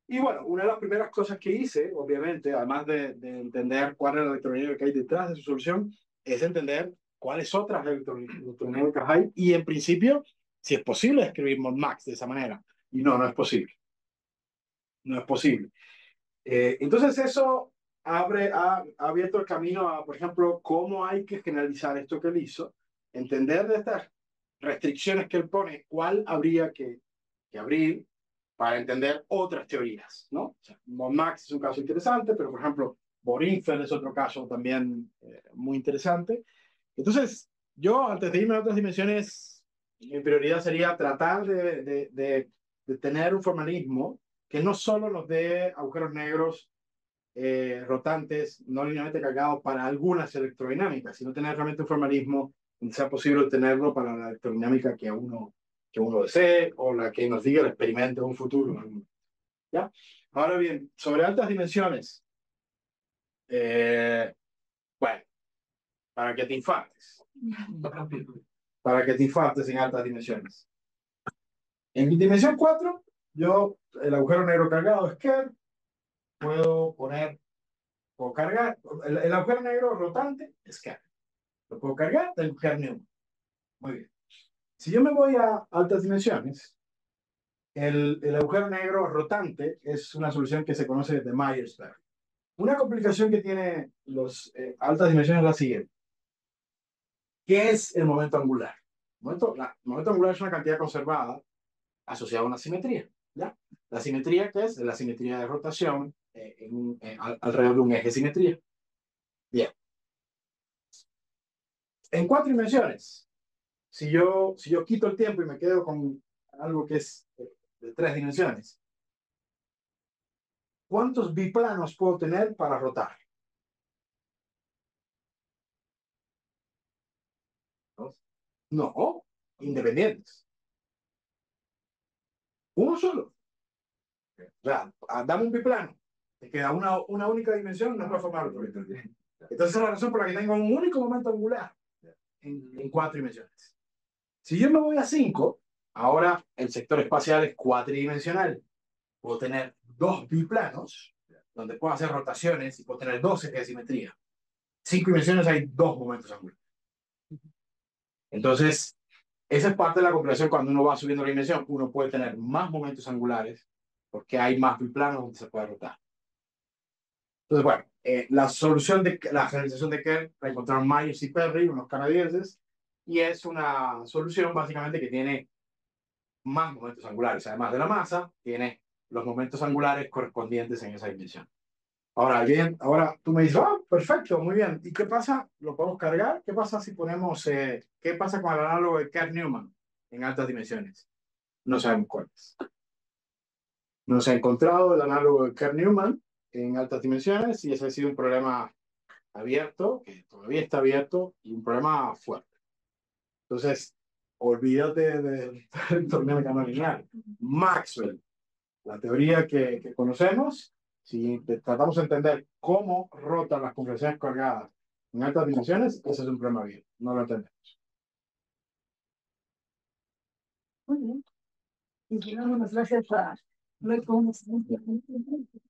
Y bueno, una de las primeras cosas que hice, obviamente, además de entender cuál es la electrodinámica que hay detrás de su solución, es entender cuáles otras electrodinámicas hay y, en principio, si es posible escribir Mon-Max de esa manera. Y no es posible. No es posible. Entonces, eso ha abierto el camino a, por ejemplo, cómo hay que generalizar esto que él hizo, entender de estas restricciones que él pone, cuál habría que abrir para entender otras teorías, ¿no? O sea, Mon-Max es un caso interesante, pero por ejemplo, Borinfer es otro caso también muy interesante. Entonces, yo antes de irme a otras dimensiones, mi prioridad sería tratar de tener un formalismo que no solo nos dé agujeros negros rotantes no linealmente cargados para algunas electrodinámicas, sino tener realmente un formalismo donde sea posible obtenerlo para la electrodinámica que uno desee o la que nos diga el experimento en un futuro. ¿Ya? Ahora bien, sobre altas dimensiones, bueno, para que te infartes, para que te infartes en altas dimensiones. En mi dimensión 4, yo, el agujero negro cargado es que puedo cargar, el agujero negro rotante es que lo puedo cargar del Newton. Muy bien. Si yo me voy a altas dimensiones, el agujero negro rotante es una solución que se conoce de Myers-Berg. Una complicación que tiene las altas dimensiones es la siguiente. ¿Qué es el momento angular? El momento angular es una cantidad conservada asociada a una simetría. ¿Ya? La simetría, ¿qué es? La simetría de rotación alrededor de un eje de simetría. Bien. En 4 dimensiones, si yo quito el tiempo y me quedo con algo que es de 3 dimensiones, ¿cuántos biplanos puedo tener para rotar? No, independientes. Uno solo. O sea, dame un biplano. Te queda una única dimensión, no puedo formar otro. Entonces, esa es la razón por la que tengo un único momento angular en 4 dimensiones. Si yo me voy a 5, ahora el sector espacial es cuatridimensional. Puedo tener 2 biplanos, donde puedo hacer rotaciones y puedo tener 2 ejes de simetría. 5 dimensiones hay 2 momentos angulares. Entonces, esa es parte de la complicación cuando uno va subiendo la dimensión. Uno puede tener más momentos angulares porque hay más biplanos donde se puede rotar. Entonces, bueno, la generalización de Kerr la encontraron Myers y Perry, unos canadienses, y es una solución básicamente que tiene más momentos angulares. Además de la masa, tiene los momentos angulares correspondientes en esa dimensión. Ahora bien, ahora tú me dices, ah, perfecto, muy bien. ¿Y qué pasa? ¿Lo podemos cargar? ¿Qué pasa si ponemos, qué pasa con el análogo de Kerr-Newman en altas dimensiones? No sabemos cuál es. No se ha encontrado el análogo de Kerr-Newman en altas dimensiones y ese ha sido un problema abierto, que todavía está abierto y un problema fuerte. Entonces, olvídate del torneo mecánico lineal. Maxwell, la teoría que conocemos, si tratamos de entender cómo rotan las configuraciones cargadas en altas dimensiones, ese es un problema bien, no lo entendemos. Muy bien. Y muchas gracias a Luis.